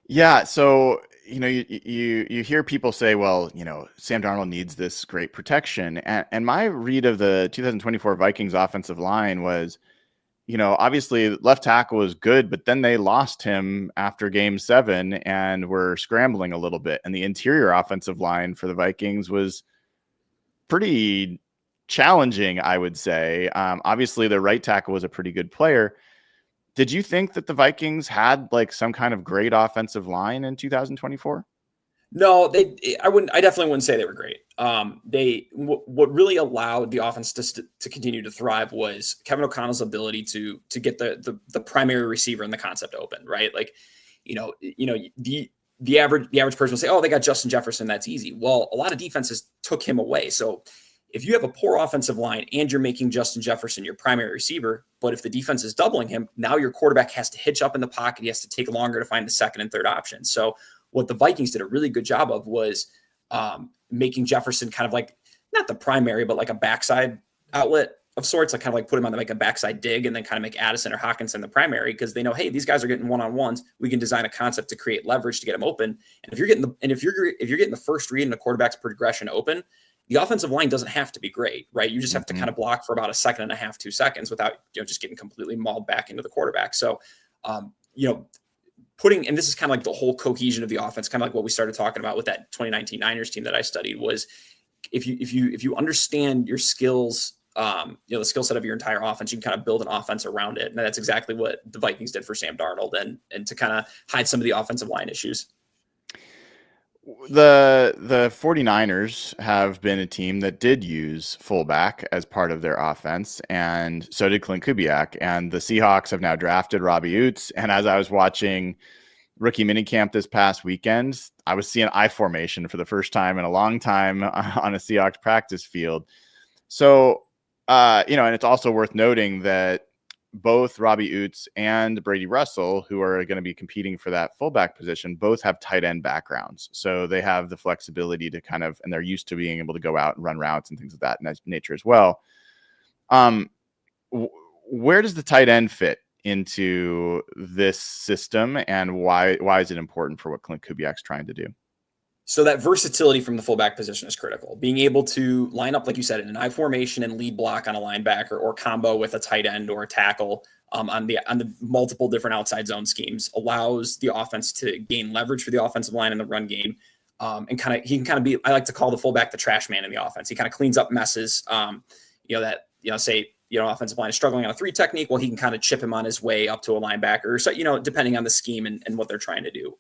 Yeah. So, you hear people say, well, Sam Darnold needs this great protection. And my read of the 2024 Vikings offensive line was, obviously left tackle was good, but then they lost him after game 7 and were scrambling a little bit. And the interior offensive line for the Vikings was pretty challenging, I would say. Obviously the right tackle was a pretty good player. Did you think that the Vikings had some kind of great offensive line in 2024? No, I definitely wouldn't say they were great. What really allowed the offense to continue to thrive was Kevin O'Connell's ability to get the primary receiver in the concept open, right? The average person will say, oh, they got Justin Jefferson, that's easy. Well, a lot of defenses took him away. So if you have a poor offensive line and you're making Justin Jefferson your primary receiver, but if the defense is doubling him, now your quarterback has to hitch up in the pocket. He has to take longer to find the second and third option. So what the Vikings did a really good job of was making Jefferson kind of not the primary, but a backside outlet of sorts, kind of put him on a backside dig, and then kind of make Addison or Hawkinson the primary, because they know, hey, these guys are getting one-on-ones. We can design a concept to create leverage to get them open. And if you're getting the first read in the quarterback's progression open, the offensive line doesn't have to be great, right? You just have to kind of block for about 1.5 seconds, 2 seconds without, just getting completely mauled back into the quarterback. So, and this is kind of the whole cohesion of the offense, kind of what we started talking about with that 2019 Niners team that I studied, was if you understand your skills, the skill set of your entire offense, you can kind of build an offense around it. And that's exactly what the Vikings did for Sam Darnold, and to kind of hide some of the offensive line issues. The 49ers have been a team that did use fullback as part of their offense, and so did Clint Kubiak. And the Seahawks have now drafted Robbie Oates. And as I was watching rookie minicamp this past weekend, I was seeing I formation for the first time in a long time on a Seahawks practice field. So, and it's also worth noting that both Robbie Oates and Brady Russell, who are going to be competing for that fullback position, both have tight end backgrounds. So they have the flexibility to and they're used to being able to go out and run routes and things of that nature as well. Where does the tight end fit into this system, and why is it important for what Clint Kubiak's trying to do? So that versatility from the fullback position is critical. Being able to line up, like you said, in an I formation and lead block on a linebacker, or combo with a tight end or a tackle on the multiple different outside zone schemes, allows the offense to gain leverage for the offensive line in the run game. And he can kind of be, I like to call the fullback the trash man in the offense. He kind of cleans up messes. Say offensive line is struggling on a 3 technique. Well, he can kind of chip him on his way up to a linebacker. So, depending on the scheme and what they're trying to do.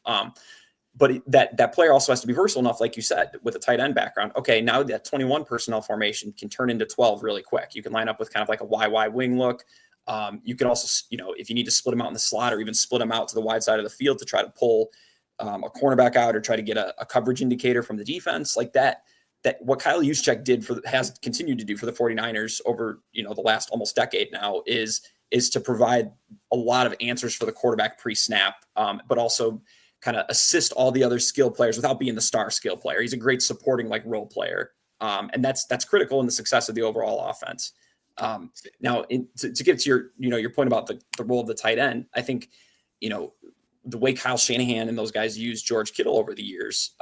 But that player also has to be versatile enough, like you said, with a tight end background. Okay, now that 21 personnel formation can turn into 12 really quick. You can line up with kind of like a YY wing look. You can also, if you need to split them out in the slot, or even split them out to the wide side of the field to try to pull a cornerback out, or try to get a coverage indicator from the defense, like that what Kyle Juszczyk has continued to do for the 49ers over, the last almost decade now is to provide a lot of answers for the quarterback pre-snap, but also kind of assist all the other skill players without being the star skill player. He's a great supporting role player. And that's critical in the success of the overall offense. Now to get to your point about the role of the tight end, I think, the way Kyle Shanahan and those guys use George Kittle over the years,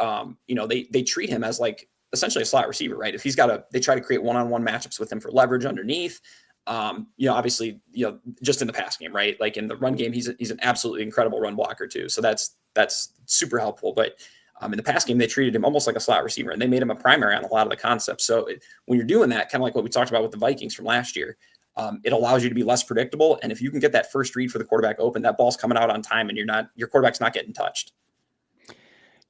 they treat him as essentially a slot receiver, right? If he's they try to create one-on-one matchups with him for leverage underneath. Obviously, just in the pass game, right? Like in the run game, he's an absolutely incredible run blocker too. So that's super helpful. But in the pass game, they treated him almost like a slot receiver, and they made him a primary on a lot of the concepts. So when you're doing that, kind of like what we talked about with the Vikings from last year, it allows you to be less predictable. And if you can get that first read for the quarterback open, that ball's coming out on time, and your quarterback's not getting touched.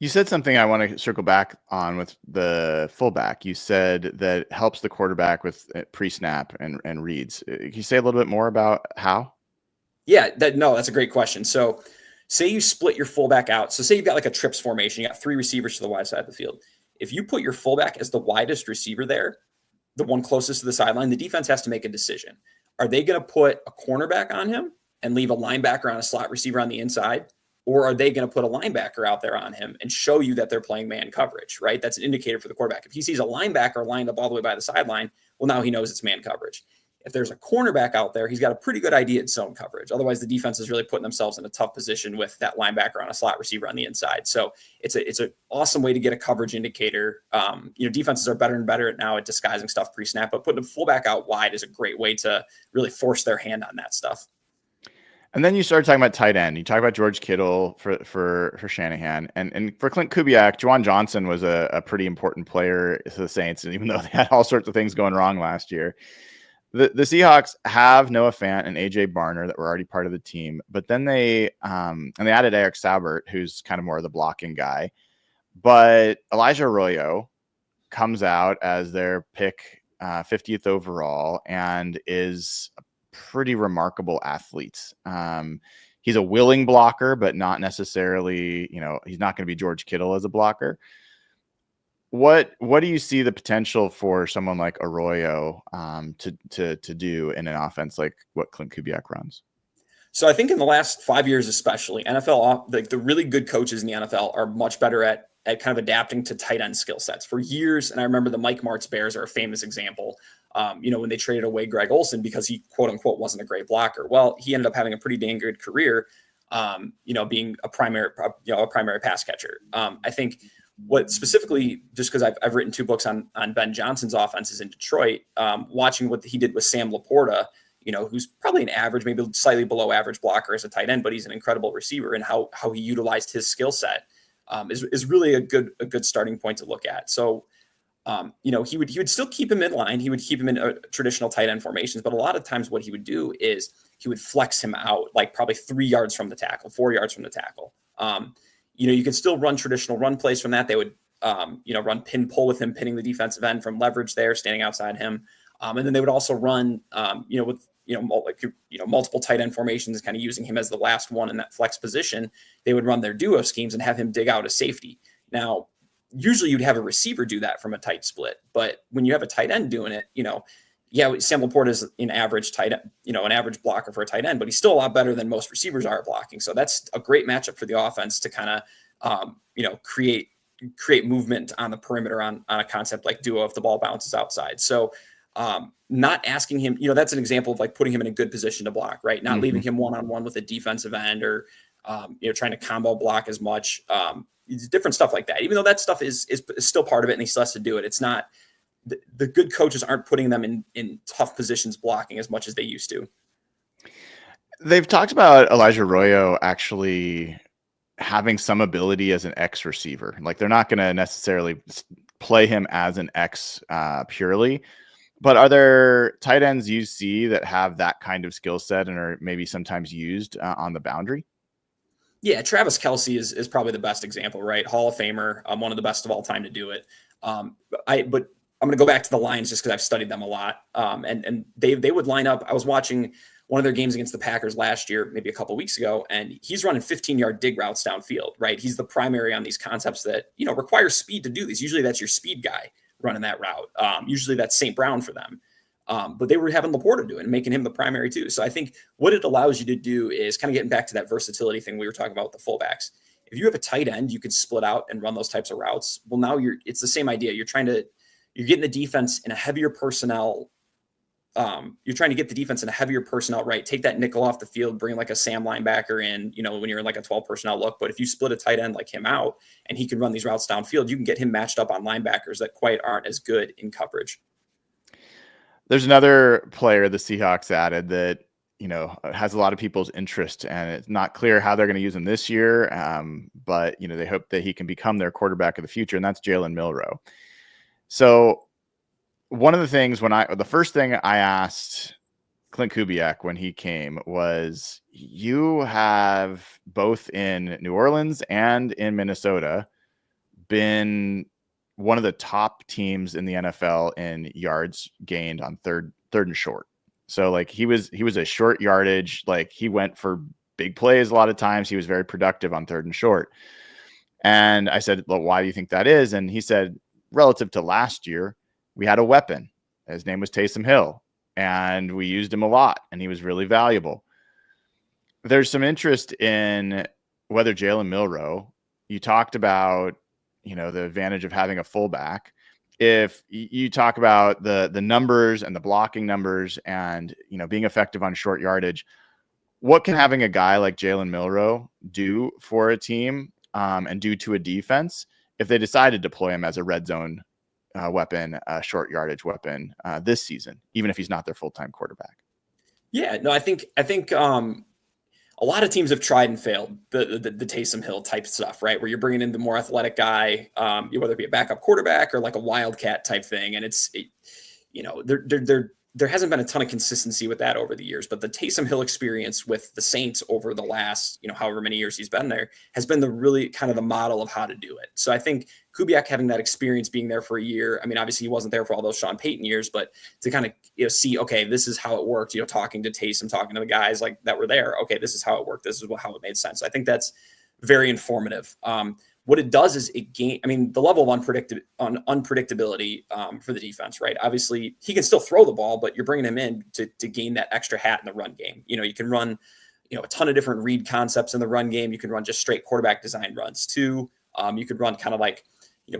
You said something I want to circle back on with the fullback. You said that helps the quarterback with pre-snap and reads. Can you say a little bit more about how? Yeah, that's a great question. So say you split your fullback out. So say you've got like a trips formation. You got 3 receivers to the wide side of the field. If you put your fullback as the widest receiver there, the one closest to the sideline, the defense has to make a decision. Are they going to put a cornerback on him and leave a linebacker on a slot receiver on the inside? Or are they going to put a linebacker out there on him and show you that they're playing man coverage, right? That's an indicator for the quarterback. If he sees a linebacker lined up all the way by the sideline, well, now he knows it's man coverage. If there's a cornerback out there, he's got a pretty good idea at zone coverage. Otherwise, the defense is really putting themselves in a tough position with that linebacker on a slot receiver on the inside. So it's an awesome way to get a coverage indicator. Defenses are better and better now at disguising stuff pre-snap, but putting a fullback out wide is a great way to really force their hand on that stuff. And then you started talking about tight end. You talk about George Kittle for Shanahan, and for Clint Kubiak, Juwan Johnson was a pretty important player to the Saints. And even though they had all sorts of things going wrong last year, the Seahawks have Noah Fant and AJ Barner that were already part of the team. But then they added Eric Saubert, who's kind of more of the blocking guy. But Elijah Arroyo comes out as their pick 50th overall and is pretty remarkable athlete. He's a willing blocker, but not necessarily, he's not going to be George Kittle as a blocker. What do you see the potential for someone like Arroyo to do in an offense like what Clint Kubiak runs? So I think in the last 5 years, especially NFL, the really good coaches in the NFL are much better at kind of adapting to tight end skill sets for years. And I remember the Mike Martz Bears are a famous example. When they traded away Greg Olsen because he quote unquote wasn't a great blocker. Well, he ended up having a pretty dang good career, being a primary pass catcher. I think what specifically, just because I've written 2 books on Ben Johnson's offenses in Detroit, watching what he did with Sam Laporta, who's probably an average, maybe slightly below average blocker as a tight end, but he's an incredible receiver, and how he utilized his skill set is really a good starting point to look at. So, he would still keep him in line. He would keep him in traditional tight end formations, but a lot of times what he would do is he would flex him out, like probably 3 yards from the tackle, 4 yards from the tackle. You can still run traditional run plays from that. They would, run pin pull with him, pinning the defensive end from leverage there, standing outside him. And then they would also run, with, multiple tight end formations, kind of using him as the last one in that flex position. They would run their duo schemes and have him dig out a safety. Now, usually you'd have a receiver do that from a tight split, but when you have a tight end doing it, Sam Laporta is an average tight end, an average blocker for a tight end, but he's still a lot better than most receivers are at blocking. So that's a great matchup for the offense to kind of, create movement on the perimeter on a concept like duo if the ball bounces outside. So not asking him, that's an example of like putting him in a good position to block, right? Not leaving him one-on-one with a defensive end or, trying to combo block as much. Different stuff like that. Even though that stuff is still part of it and he still has to do it. It's not, the good coaches aren't putting them in tough positions blocking as much as they used to. They've talked about Elijah Arroyo actually having some ability as an X receiver. Like they're not going to necessarily play him as an X purely, but are there tight ends you see that have that kind of skill set and are maybe sometimes used on the boundary? Yeah, Travis Kelce is probably the best example, right? Hall of Famer, one of the best of all time to do it. But I'm going to go back to the Lions just because I've studied them a lot. And they would line up. I was watching one of their games against the Packers last year, maybe a couple of weeks ago, and he's running 15-yard dig routes downfield, right? He's the primary on these concepts that, require speed to do these. Usually that's your speed guy running that route. Usually that's St. Brown for them. But they were having Laporta do it and making him the primary too. So I think what it allows you to do is kind of getting back to that versatility thing we were talking about with the fullbacks. If you have a tight end, you can split out and run those types of routes. Well, now it's the same idea. You're getting the defense in a heavier personnel. You're trying to get the defense in a heavier personnel, right? Take that nickel off the field, bring like a Sam linebacker in, when you're in like a 12 personnel look. But if you split a tight end like him out and he can run these routes downfield, you can get him matched up on linebackers that quite aren't as good in coverage. There's another player the Seahawks added that, has a lot of people's interest, and it's not clear how they're going to use him this year. But, they hope that he can become their quarterback of the future, and that's Jalen Milroe. So one of the things the first thing I asked Clint Kubiak when he came was, you have both in New Orleans and in Minnesota been one of the top teams in the NFL in yards gained on third and short. So like he was a short yardage, like he went for big plays a lot of times. He was very productive on third and short. And I said, well, why do you think that is? And he said, relative to last year, we had a weapon. His name was Taysom Hill, and we used him a lot, and he was really valuable. There's some interest in whether Jalen Milroe, you talked about, the advantage of having a fullback. If you talk about the numbers and the blocking numbers and, being effective on short yardage, what can having a guy like Jalen Milroe do for a team and do to a defense if they decide to deploy him as a red zone weapon, short yardage weapon this season, even if he's not their full-time quarterback? Yeah, no, I think a lot of teams have tried and failed the Taysom Hill type stuff, right? Where you're bringing in the more athletic guy, whether it be a backup quarterback or like a wildcat type thing. And there hasn't been a ton of consistency with that over the years, but the Taysom Hill experience with the Saints over the last, however many years he's been there has been the really kind of the model of how to do it. So I think Kubiak having that experience, being there for a year, I mean, obviously he wasn't there for all those Sean Payton years, but to kind of see, okay, this is how it worked, talking to Taysom, talking to the guys like that were there. Okay, this is how it worked. This is how it made sense. I think that's very informative. What it does is the level of unpredictability for the defense, right? Obviously, he can still throw the ball, but you're bringing him in to gain that extra hat in the run game. You can run, a ton of different read concepts in the run game. You can run just straight quarterback design runs too. You could run kind of like,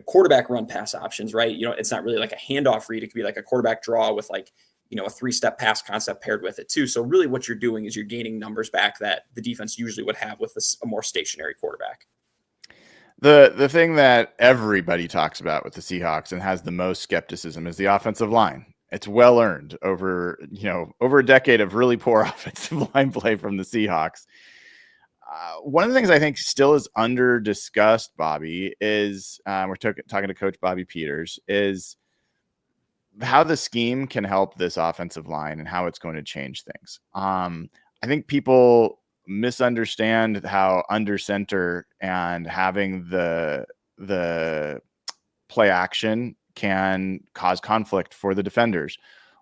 quarterback run pass options, right? It's not really like a handoff read. It could be like a quarterback draw with like, a three-step pass concept paired with it too. So really what you're doing is you're gaining numbers back that the defense usually would have with a more stationary quarterback. The thing that everybody talks about with the Seahawks and has the most skepticism is the offensive line. It's well earned over a decade of really poor offensive line play from the Seahawks. One of the things I think still is under discussed, Bobby, is we're talking to Coach Bobby Peters, is how the scheme can help this offensive line and how it's going to change things. I think people misunderstand how under center and having the play action can cause conflict for the defenders,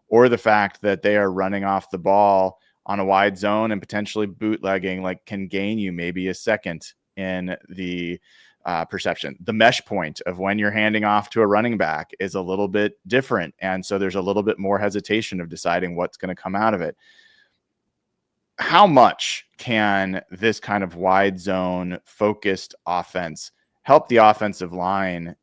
or the fact that they are running off the ball on a wide zone and potentially bootlegging can gain you maybe a second in the perception. The mesh point of when you're handing off to a running back is a little bit different, and so there's a little bit more hesitation of deciding what's going to come out of it. How much can this kind of wide zone focused offense help the offensive line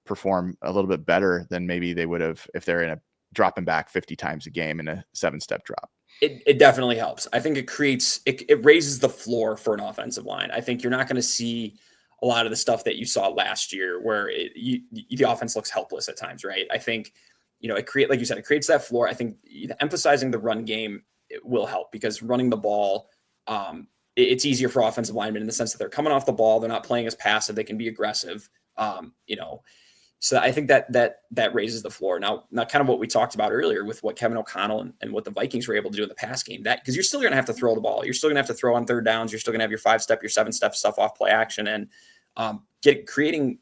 perform a little bit better than maybe they would have if they're in dropping back 50 times a game in a 7-step drop. It definitely helps. I think it raises the floor for an offensive line. I think you're not going to see a lot of the stuff that you saw last year where the offense looks helpless at times, right? I think, like you said, it creates that floor. I think emphasizing the run game will help, because running the ball, it's easier for offensive linemen in the sense that they're coming off the ball. They're not playing as passive. They can be aggressive. So I think that raises the floor. Now kind of what we talked about earlier with what Kevin O'Connell and what the Vikings were able to do in the pass game, that because you're still going to have to throw the ball. You're still going to have to throw on third downs. You're still going to have your 5-step, your 7-step stuff off play action, and creating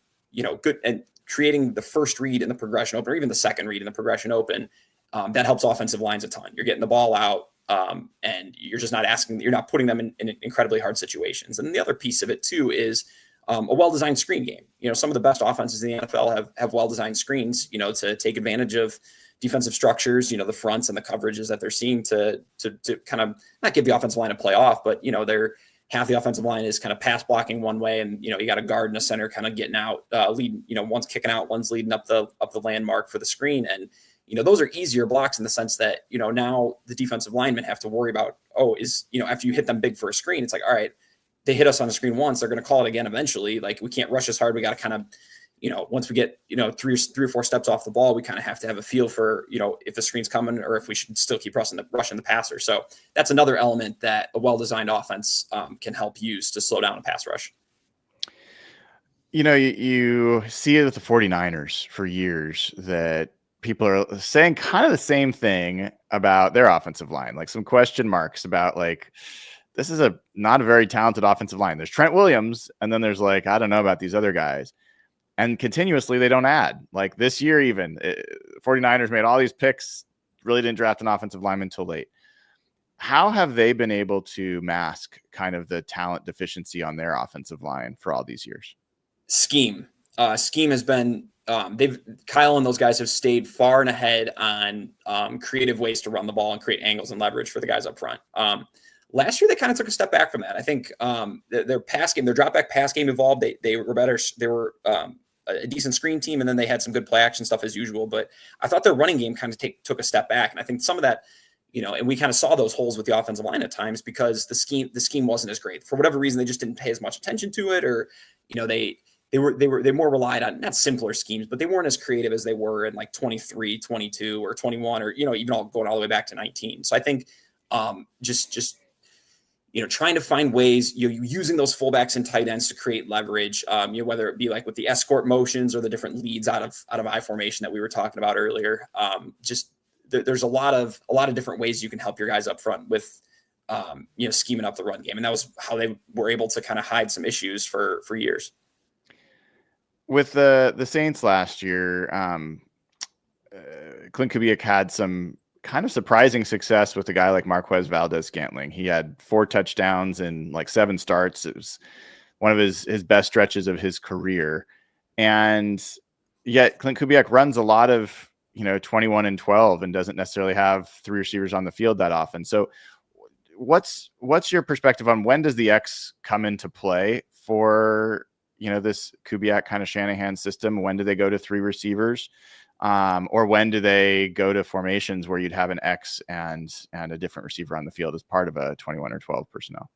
the first read in the progression open, or even the second read in the progression open. That helps offensive lines a ton. You're getting the ball out, and you're not putting them in incredibly hard situations. And the other piece of it too is a well-designed screen game. Some of the best offenses in the NFL have well-designed screens, to take advantage of defensive structures, the fronts and the coverages that they're seeing to kind of not give the offensive line a play off, but, they're half the offensive line is kind of pass blocking one way, and, you got a guard and a center kind of getting out, lead, one's kicking out, one's leading up the landmark for the screen. And, those are easier blocks in the sense that, now the defensive linemen have to worry about, after you hit them big for a screen, it's like, all right, they hit us on the screen once, they're going to call it again eventually. Like, we can't rush as hard. We got to kind of, once we get, 3 or 4 steps off the ball, we kind of have to have a feel for, if the screen's coming or if we should still keep rushing the passer. So that's another element that a well-designed offense can help use to slow down a pass rush. You see it with the 49ers for years that people are saying kind of the same thing about their offensive line, like some question marks about, like, this is not a very talented offensive line. There's Trent Williams, and then there's, like, I don't know about these other guys. And continuously they don't add. Like this year even, 49ers made all these picks, really didn't draft an offensive lineman until late. How have they been able to mask kind of the talent deficiency on their offensive line for all these years? Scheme has been Kyle and those guys have stayed far and ahead on creative ways to run the ball and create angles and leverage for the guys up front. Last year, they kind of took a step back from that. I think their pass game, their drop back pass game evolved. They were better. They were a decent screen team, and then they had some good play action stuff as usual. But I thought their running game kind of took a step back. And I think some of that, and we kind of saw those holes with the offensive line at times because the scheme wasn't as great. For whatever reason, they just didn't pay as much attention to it, or, they more relied on not simpler schemes, but they weren't as creative as they were in like 23, 22 or 21, or, even all going all the way back to 19. So I think just trying to find ways, using those fullbacks and tight ends to create leverage, whether it be like with the escort motions or the different leads out of I formation that we were talking about earlier. There's a lot of different ways you can help your guys up front with, scheming up the run game. And that was how they were able to kind of hide some issues for years. With the Saints last year, Clint Kubiak had some kind of surprising success with a guy like Marquez Valdez-Scantling. He had 4 touchdowns in like 7 starts. It was one of his best stretches of his career. And yet Clint Kubiak runs a lot of, 21 and 12 and doesn't necessarily have 3 receivers on the field that often. So what's your perspective on when does the X come into play for, this Kubiak kind of Shanahan system? When do they go to 3 receivers? Or when do they go to formations where you'd have an X and a different receiver on the field as part of a 21 or 12 personnel?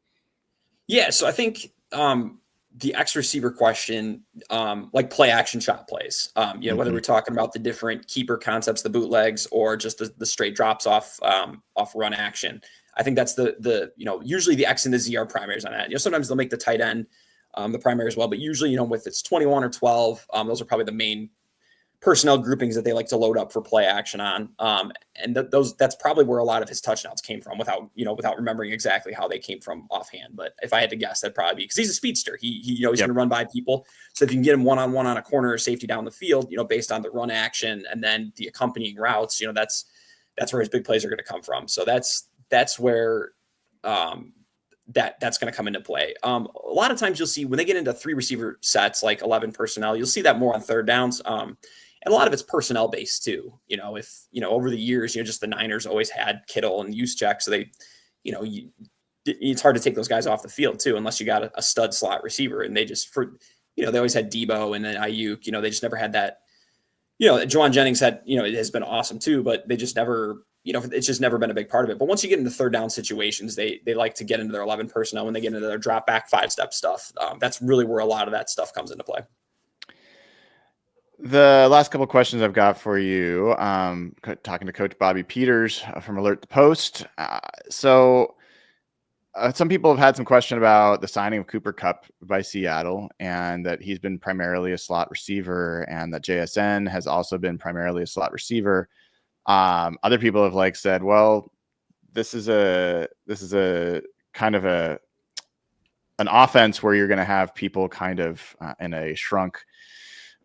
Yeah. So I think the X receiver question, like play action shot plays, whether we're talking about the different keeper concepts, the bootlegs, or just the straight drops off run action. I think that's usually the X and the Z are primaries on that. Sometimes they'll make the tight end the primary as well, but usually, with it's 21 or 12, those are probably the main personnel groupings that they like to load up for play action on. And that's probably where a lot of his touchdowns came from without remembering exactly how they came from offhand. But if I had to guess, that'd probably be because he's a speedster. He's going to run by people. So if you can get him one-on-one on a corner or safety down the field, based on the run action and then the accompanying routes, that's where his big plays are going to come from. So that's where that's going to come into play. A lot of times you'll see when they get into 3 receiver sets, like 11 personnel, you'll see that more on third downs. And a lot of it's personnel based too. If, over the years, just the Niners always had Kittle and Juszczyk. So they, it's hard to take those guys off the field too, unless you got a stud slot receiver. And they just, they always had Debo and then Ayuk, they just never had that Juwan Jennings it has been awesome too, but they just never, it's just never been a big part of it. But once you get into third down situations, they like to get into their 11 personnel when they get into their drop back 5-step stuff. That's really where a lot of that stuff comes into play. The last couple of questions I've got for you, talking to Coach Bobby Peters from Alert the Post. Some people have had some question about the signing of Cooper Kupp by Seattle, and that he's been primarily a slot receiver, and that JSN has also been primarily a slot receiver. Other people have said, well, this is a kind of an offense where you're going to have people kind of in a shrunk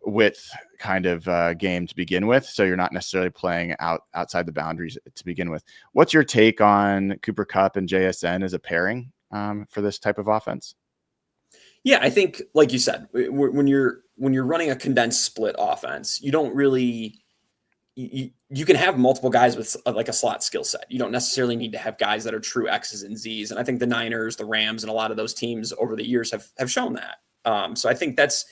width kind of game to begin with, so you're not necessarily playing outside the boundaries to begin with. What's your take on Cooper Kupp and JSN as a pairing for this type of offense? Yeah, I think, like you said, when you're running a condensed split offense, you don't really you can have multiple guys with a slot skill set. You don't necessarily need to have guys that are true X's and Z's. And I think the Niners, the Rams, and a lot of those teams over the years have shown that. So I think that's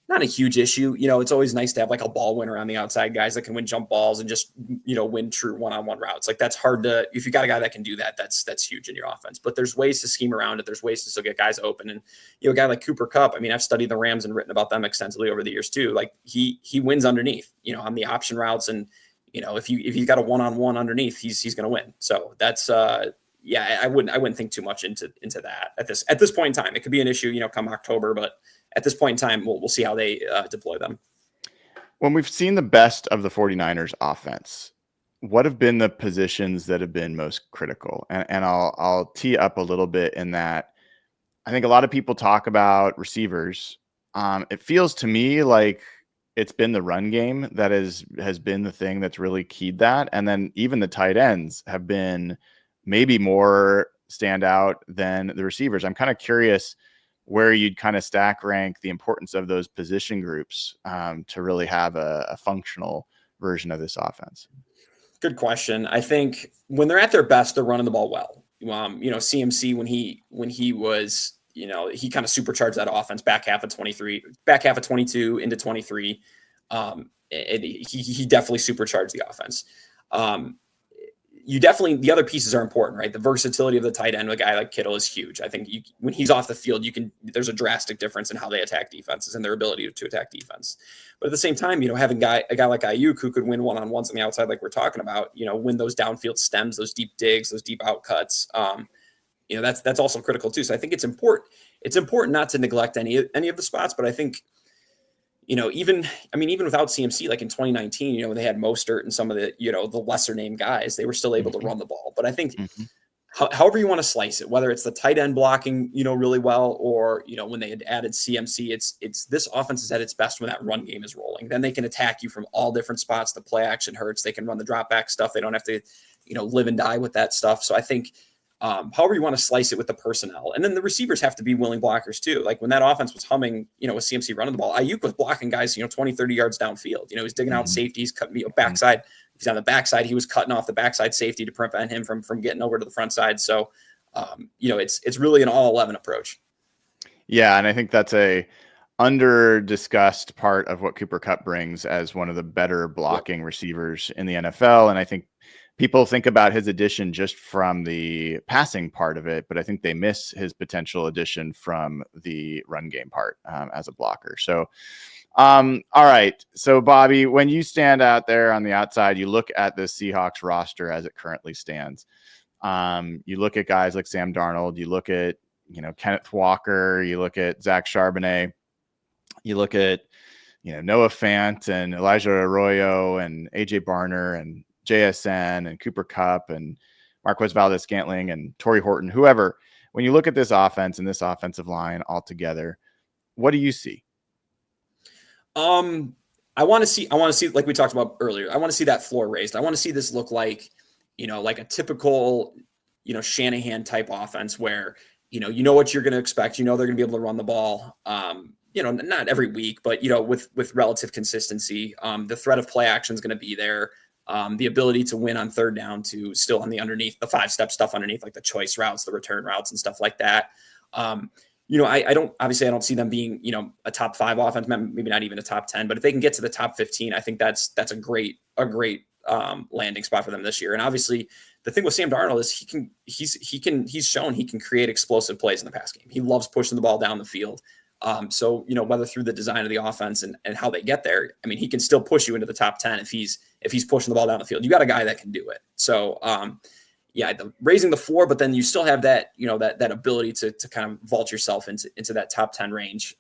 not a huge issue. It's always nice to have a ball winner on the outside, guys that can win jump balls and just, win true one-on-one routes. That's hard to, if you got a guy that can do that, that's huge in your offense. But there's ways to scheme around it. There's ways to still get guys open. And, a guy like Cooper Kupp, I've studied the Rams and written about them extensively over the years too. He wins underneath, on the option routes. And, if you got a one-on-one underneath, he's going to win. So that's, I wouldn't think too much into that at this point in time. It could be an issue, come October, but at this point in time, we'll see how they deploy them. When we've seen the best of the 49ers offense, what have been the positions that have been most critical? And I'll tee up a little bit in that. I think a lot of people talk about receivers. It feels to me like it's been the run game that has been the thing that's really keyed that. And then even the tight ends have been maybe more standout than the receivers. I'm kind of curious where you'd kind of stack rank the importance of those position groups to really have a functional version of this offense. Good question. I think when they're at their best, they're running the ball well. CMC, when he was, he kind of supercharged that offense back half of 22 into 23. He definitely supercharged the offense. The other pieces are important, right? The versatility of the tight end, a guy like Kittle, is huge. I think when he's off the field, there's a drastic difference in how they attack defenses and their ability to attack defense. But at the same time, having a guy like Ayuk who could win one-on-ones on the outside, like we're talking about, win those downfield stems, those deep digs, those deep out cuts. That's also critical too. So I think it's important. It's important not to neglect any of the spots, but I think, even without CMC, like in 2019, when they had Mostert and some of the, the lesser name guys, they were still able to run the ball. But I think however you want to slice it, whether it's the tight end blocking, really well, or, when they had added CMC, it's this offense is at its best when that run game is rolling. Then they can attack you from all different spots. The play action hurts. They can run the drop back stuff. They don't have to, live and die with that stuff. So I think, however you want to slice it with the personnel. And then the receivers have to be willing blockers too. Like when that offense was humming, with CMC running the ball, Ayuk was blocking guys, 20, 30 yards downfield. He's digging out safeties, cutting backside. If he's on the backside, he was cutting off the backside safety to prevent him from getting over to the front side. So, it's really an all 11 approach. Yeah. And I think that's a under discussed part of what Cooper Kupp brings as one of the better blocking receivers in the NFL. And I think people think about his addition just from the passing part of it, but I think they miss his potential addition from the run game part as a blocker. So, all right. So, Bobby, when you stand out there on the outside, you look at the Seahawks roster as it currently stands. You look at guys like Sam Darnold. You look at, Kenneth Walker. You look at Zach Charbonnet. You look at, Noah Fant and Elijah Arroyo and AJ Barner and JSN and Cooper Kupp and Marquez Valdez-Scantling and Torrey Horton, whoever. When you look at this offense and this offensive line all together, what do you see? I want to see, like we talked about earlier, I want to see that floor raised. I want to see this look like, like a typical, Shanahan type offense where, what you're going to expect. They're going to be able to run the ball, not every week, but, with relative consistency. The threat of play action is going to be there. The ability to win on third down to still on the underneath, the 5-step stuff underneath, like the choice routes, the return routes and stuff like that. I don't see them being, a top 5 offense, maybe not even a top 10, but if they can get to the top 15, I think that's a great landing spot for them this year. And obviously the thing with Sam Darnold is he's shown he can create explosive plays in the pass game. He loves pushing the ball down the field. So, whether through the design of the offense and how they get there, I mean, he can still push you into the top 10 if he's pushing the ball down the field. You got a guy that can do it. So, raising the floor, but then you still have that, that ability to kind of vault yourself into that top 10 range.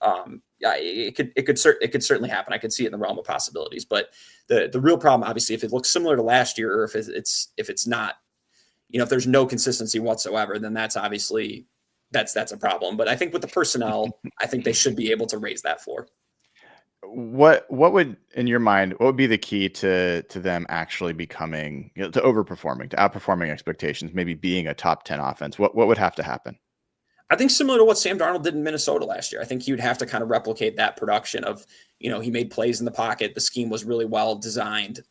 It could certainly happen. I could see it in the realm of possibilities, but the real problem, obviously, if it looks similar to last year, or if it's not, if there's no consistency whatsoever, then that's obviously that's a problem. But I think with the personnel, I think they should be able to raise that floor. What would, in your mind, what would be the key to them actually becoming, to overperforming, to outperforming expectations, maybe being a top 10 offense? What would have to happen? I think similar to what Sam Darnold did in Minnesota last year. I think he would have to kind of replicate that production of, he made plays in the pocket. The scheme was really well designed,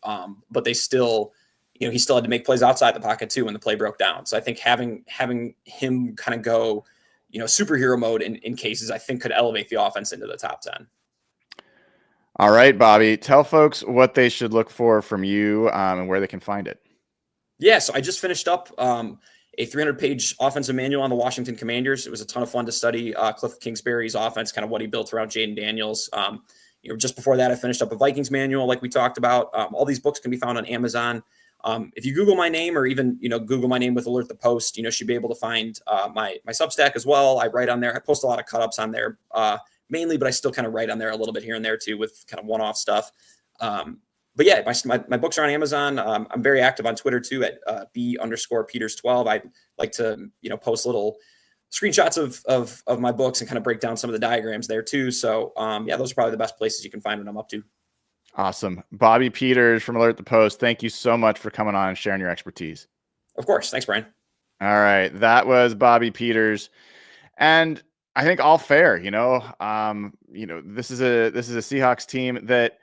but they still, he still had to make plays outside the pocket too when the play broke down. So I think having him kind of go, superhero mode in cases, I think could elevate the offense into the top 10. All right, Bobby, tell folks what they should look for from you and where they can find it. Yeah, so I just finished up a 300-page offensive manual on the Washington Commanders. It was a ton of fun to study Cliff Kingsbury's offense, kind of what he built around Jaden Daniels. Just before that, I finished up a Vikings manual, like we talked about. All these books can be found on Amazon. If you Google my name, or even Google my name with Alert the Post, should be able to find my Substack as well. I write on there. I post a lot of cut-ups on there mainly, but I still kind of write on there a little bit here and there too with kind of one-off stuff. But yeah, my books are on Amazon. I'm very active on Twitter too at B_Peters12. I like to, post little screenshots of my books and kind of break down some of the diagrams there too. So those are probably the best places you can find what I'm up to. Awesome. Bobby Peters from Alert the Post, thank you so much for coming on and sharing your expertise. Of course. Thanks, Brian. All right. That was Bobby Peters. And I think all fair, this is a Seahawks team that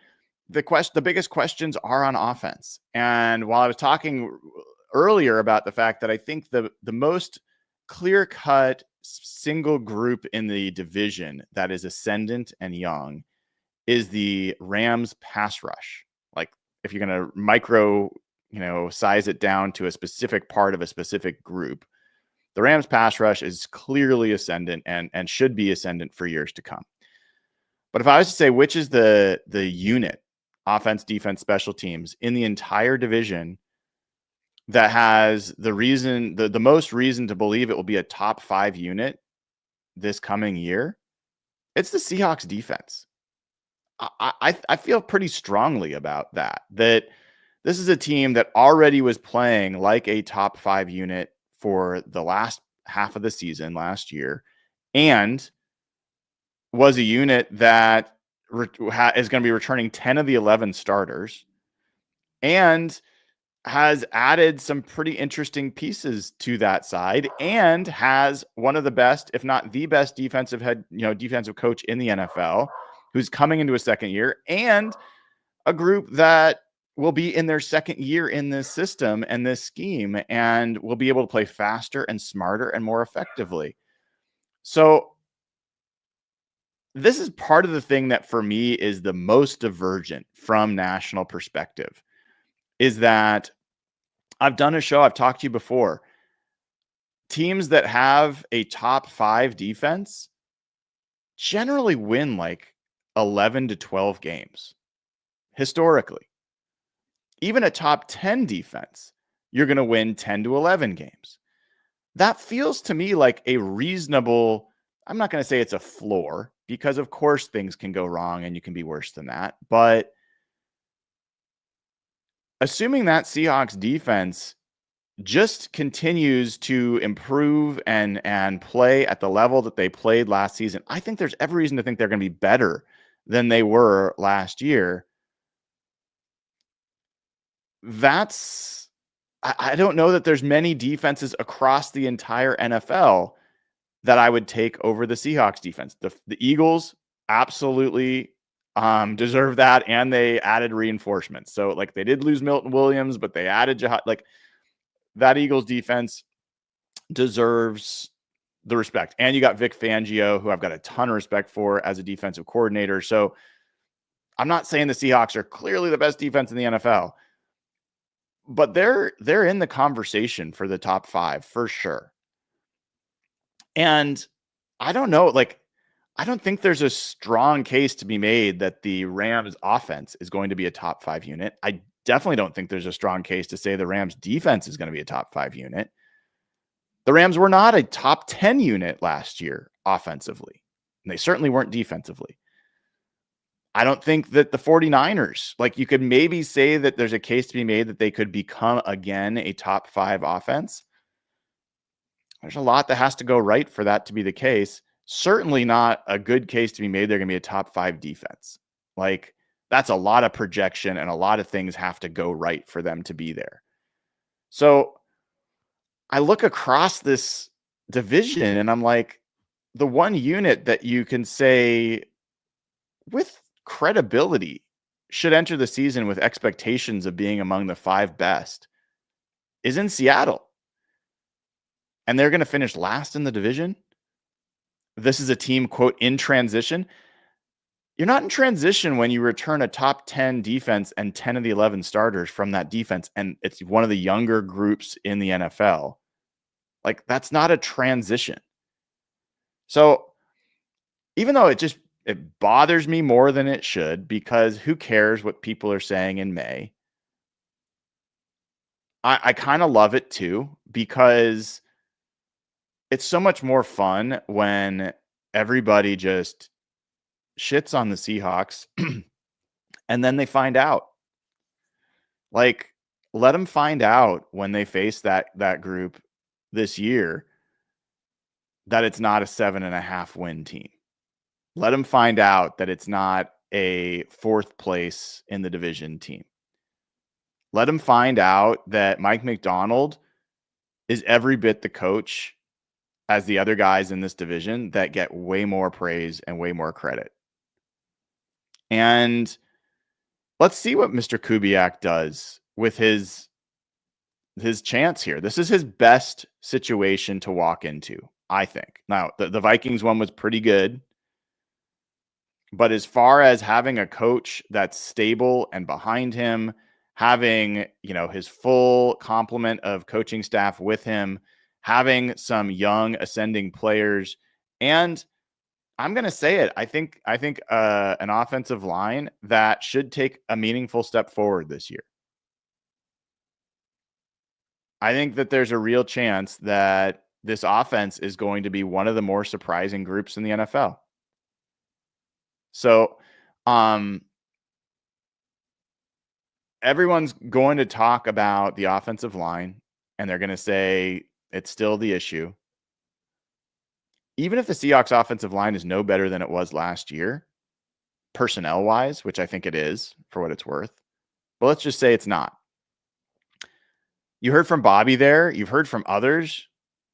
the biggest questions are on offense. And while I was talking earlier about the fact that I think the most clear-cut single group in the division that is ascendant and young is the Rams pass rush. Like, if you're going to micro, size it down to a specific part of a specific group, the Rams pass rush is clearly ascendant and should be ascendant for years to come. But if I was to say which is the unit, offense, defense, special teams, in the entire division that has the most reason to believe it will be a top 5 unit this coming year, it's the Seahawks defense. I feel pretty strongly about that this is a team that already was playing like a top 5 unit for the last half of the season last year, and was a unit that is going to be returning 10 of the 11 starters and has added some pretty interesting pieces to that side, and has one of the best, if not the best defensive coach in the NFL, who's coming into a second year, and a group that will be in their second year in this system and this scheme, and will be able to play faster and smarter and more effectively. So this is part of the thing that for me is the most divergent from national perspective, is that I've done a show, I've talked to you before, teams that have a top 5 defense generally win like 11 to 12 games historically. Even a top 10 defense, you're going to win 10 to 11 games. That feels to me like a reasonable, I'm not going to say it's a floor, because of course things can go wrong and you can be worse than that. But assuming that Seahawks defense just continues to improve and play at the level that they played last season, I think there's every reason to think they're going to be better than they were last year. I don't know that there's many defenses across the entire NFL that I would take over the Seahawks defense. The Eagles absolutely deserve that, and they added reinforcements. So like, they did lose Milton Williams, but they added that Eagles defense deserves the respect. And you got Vic Fangio, who I've got a ton of respect for as a defensive coordinator. So I'm not saying the Seahawks are clearly the best defense in the NFL, but they're in the conversation for the top 5 for sure. And I don't know, like, I don't think there's a strong case to be made that the Rams offense is going to be a top 5 unit. I definitely don't think there's a strong case to say the Rams defense is going to be a top 5 unit. The Rams were not a top 10 unit last year offensively, and they certainly weren't defensively. I don't think that the 49ers, like, you could maybe say that there's a case to be made that they could become again a top 5 offense. There's a lot that has to go right for that to be the case. Certainly not a good case to be made they're going to be a top 5 defense. Like, that's a lot of projection, and a lot of things have to go right for them to be there. So I look across this division and I'm like, the one unit that you can say with credibility should enter the season with expectations of being among the 5 best is in Seattle. And they're going to finish last in the division. This is a team, quote, in transition. You're not in transition when you return a top 10 defense and 10 of the 11 starters from that defense, and it's one of the younger groups in the NFL. Like, that's not a transition. So even though it bothers me more than it should, because who cares what people are saying in May, I kind of love it too, because it's so much more fun when everybody just shits on the Seahawks and then they find out. Like, let them find out when they face that group this year that it's not a 7.5 win team. Let them find out that it's not a 4th place in the division team. Let them find out that Mike McDonald is every bit the coach as the other guys in this division that get way more praise and way more credit. And let's see what Mr. Kubiak does with his chance here. This is his best situation to walk into, I think. Now, the Vikings one was pretty good. But as far as having a coach that's stable and behind him, having, his full complement of coaching staff with him, having some young ascending players, and I'm going to say it, I think an offensive line that should take a meaningful step forward this year. I think that there's a real chance that this offense is going to be one of the more surprising groups in the NFL. So, everyone's going to talk about the offensive line, and they're going to say it's still the issue. Even if the Seahawks offensive line is no better than it was last year, personnel-wise, which I think it is for what it's worth, but let's just say it's not. You heard from Bobby there. You've heard from others.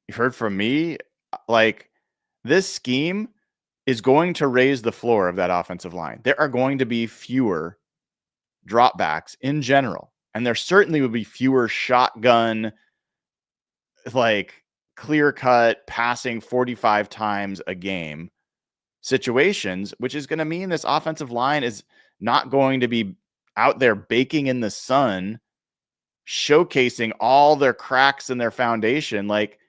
You've heard from me. Like, this scheme is going to raise the floor of that offensive line. There are going to be fewer dropbacks in general. And there certainly will be fewer shotgun, like, clear-cut passing 45 times a game situations, which is going to mean this offensive line is not going to be out there baking in the sun, showcasing all their cracks in their foundation. Like,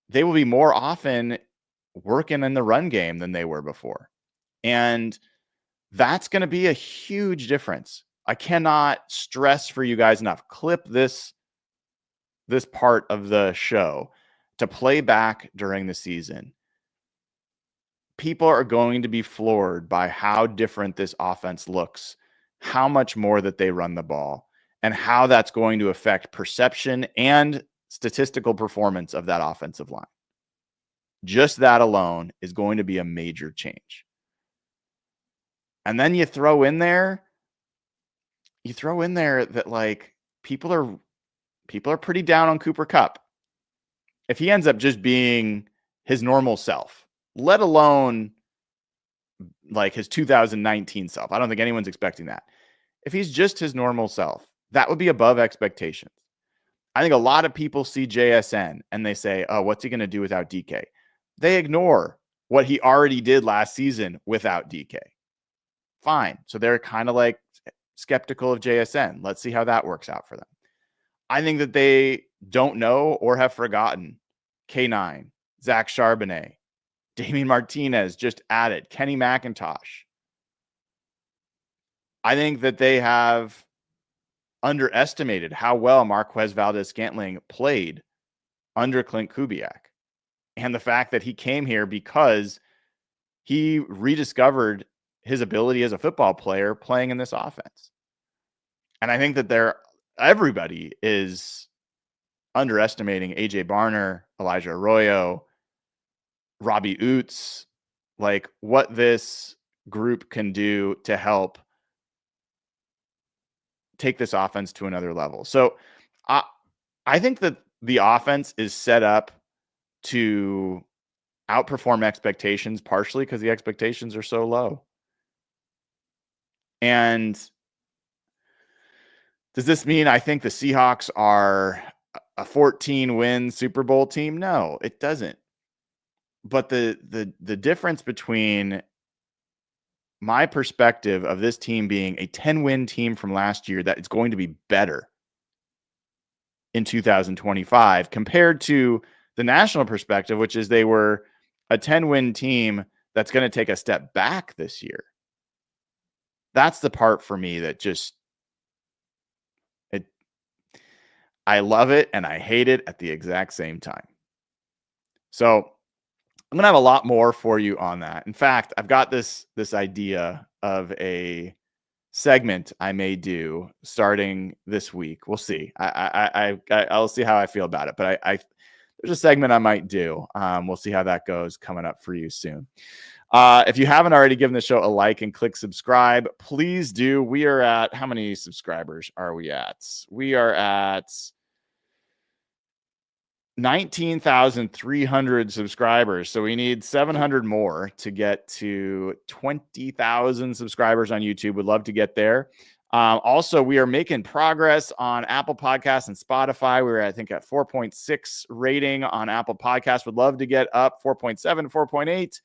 they will be more often working in the run game than they were before. And that's going to be a huge difference. I cannot stress for you guys enough. Clip this part of the show to play back during the season. People are going to be floored by how different this offense looks, how much more that they run the ball, and how that's going to affect perception and statistical performance of that offensive line. Just that alone is going to be a major change. And then you throw in there that, like, people are pretty down on Cooper Kupp. If he ends up just being his normal self, let alone like his 2019 self, I don't think anyone's expecting that. If he's just his normal self, that would be above expectations. I think a lot of people see JSN and they say, oh, what's he going to do without DK? They ignore what he already did last season without DK. Fine. So they're kind of like skeptical of JSN. Let's see how that works out for them. I think that they don't know or have forgotten K9, Zach Charbonnet, Damian Martinez just added, Kenny McIntosh. I think that they have underestimated how well Marquez Valdez-Scantling played under Clint Kubiak. And the fact that he came here because he rediscovered his ability as a football player playing in this offense. And I think that everybody is underestimating AJ Barner, Elijah Arroyo, Robbie Oots, like what this group can do to help take this offense to another level. So I think that the offense is set up to outperform expectations, partially because the expectations are so low. And does this mean I think the Seahawks are a 14-win Super Bowl team? No, it doesn't. But the difference between my perspective of this team being a 10-win team from last year that is going to be better in 2025 compared to the national perspective, which is they were a 10-win team that's going to take a step back this year. That's the part for me that just I love it and I hate it at the exact same time. So I'm going to have a lot more for you on that. In fact, I've got this idea of a segment I may do starting this week. We'll see. I'll see how I feel about it. But there's a segment I might do. We'll see how that goes coming up for you soon. If you haven't already given the show a like and click subscribe, please do. We are at, how many subscribers are we at? We are at 19,300 subscribers. So we need 700 more to get to 20,000 subscribers on YouTube. Would love to get there. Also, we are making progress on Apple Podcasts and Spotify. We're, I think, at 4.6 rating on Apple Podcasts. Would love to get up 4.7, 4.8.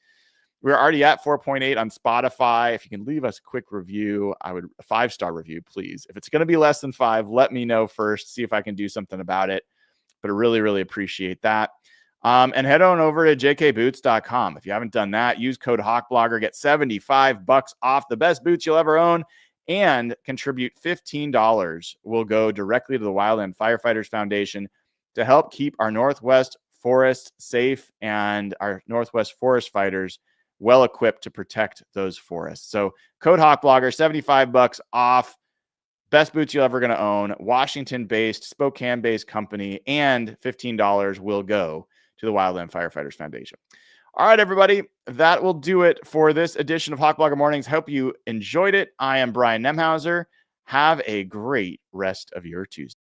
We're already at 4.8 on Spotify. If you can leave us a quick review, a 5-star review, please. If it's going to be less than 5, let me know first, see if I can do something about it. But I really, really appreciate that. And head on over to jkboots.com. If you haven't done that, use code HawkBlogger, get $75 off, the best boots you'll ever own, and contribute $15 will go directly to the Wildland Firefighters Foundation to help keep our Northwest forest safe and our Northwest forest fighters well equipped to protect those forests. So code HawkBlogger, $75 off. Best boots you're ever going to own, Washington-based, Spokane-based company, and $15 will go to the Wildland Firefighters Foundation. All right, everybody, that will do it for this edition of Hawk Blogger Mornings. Hope you enjoyed it. I am Brian Nemhauser. Have a great rest of your Tuesday.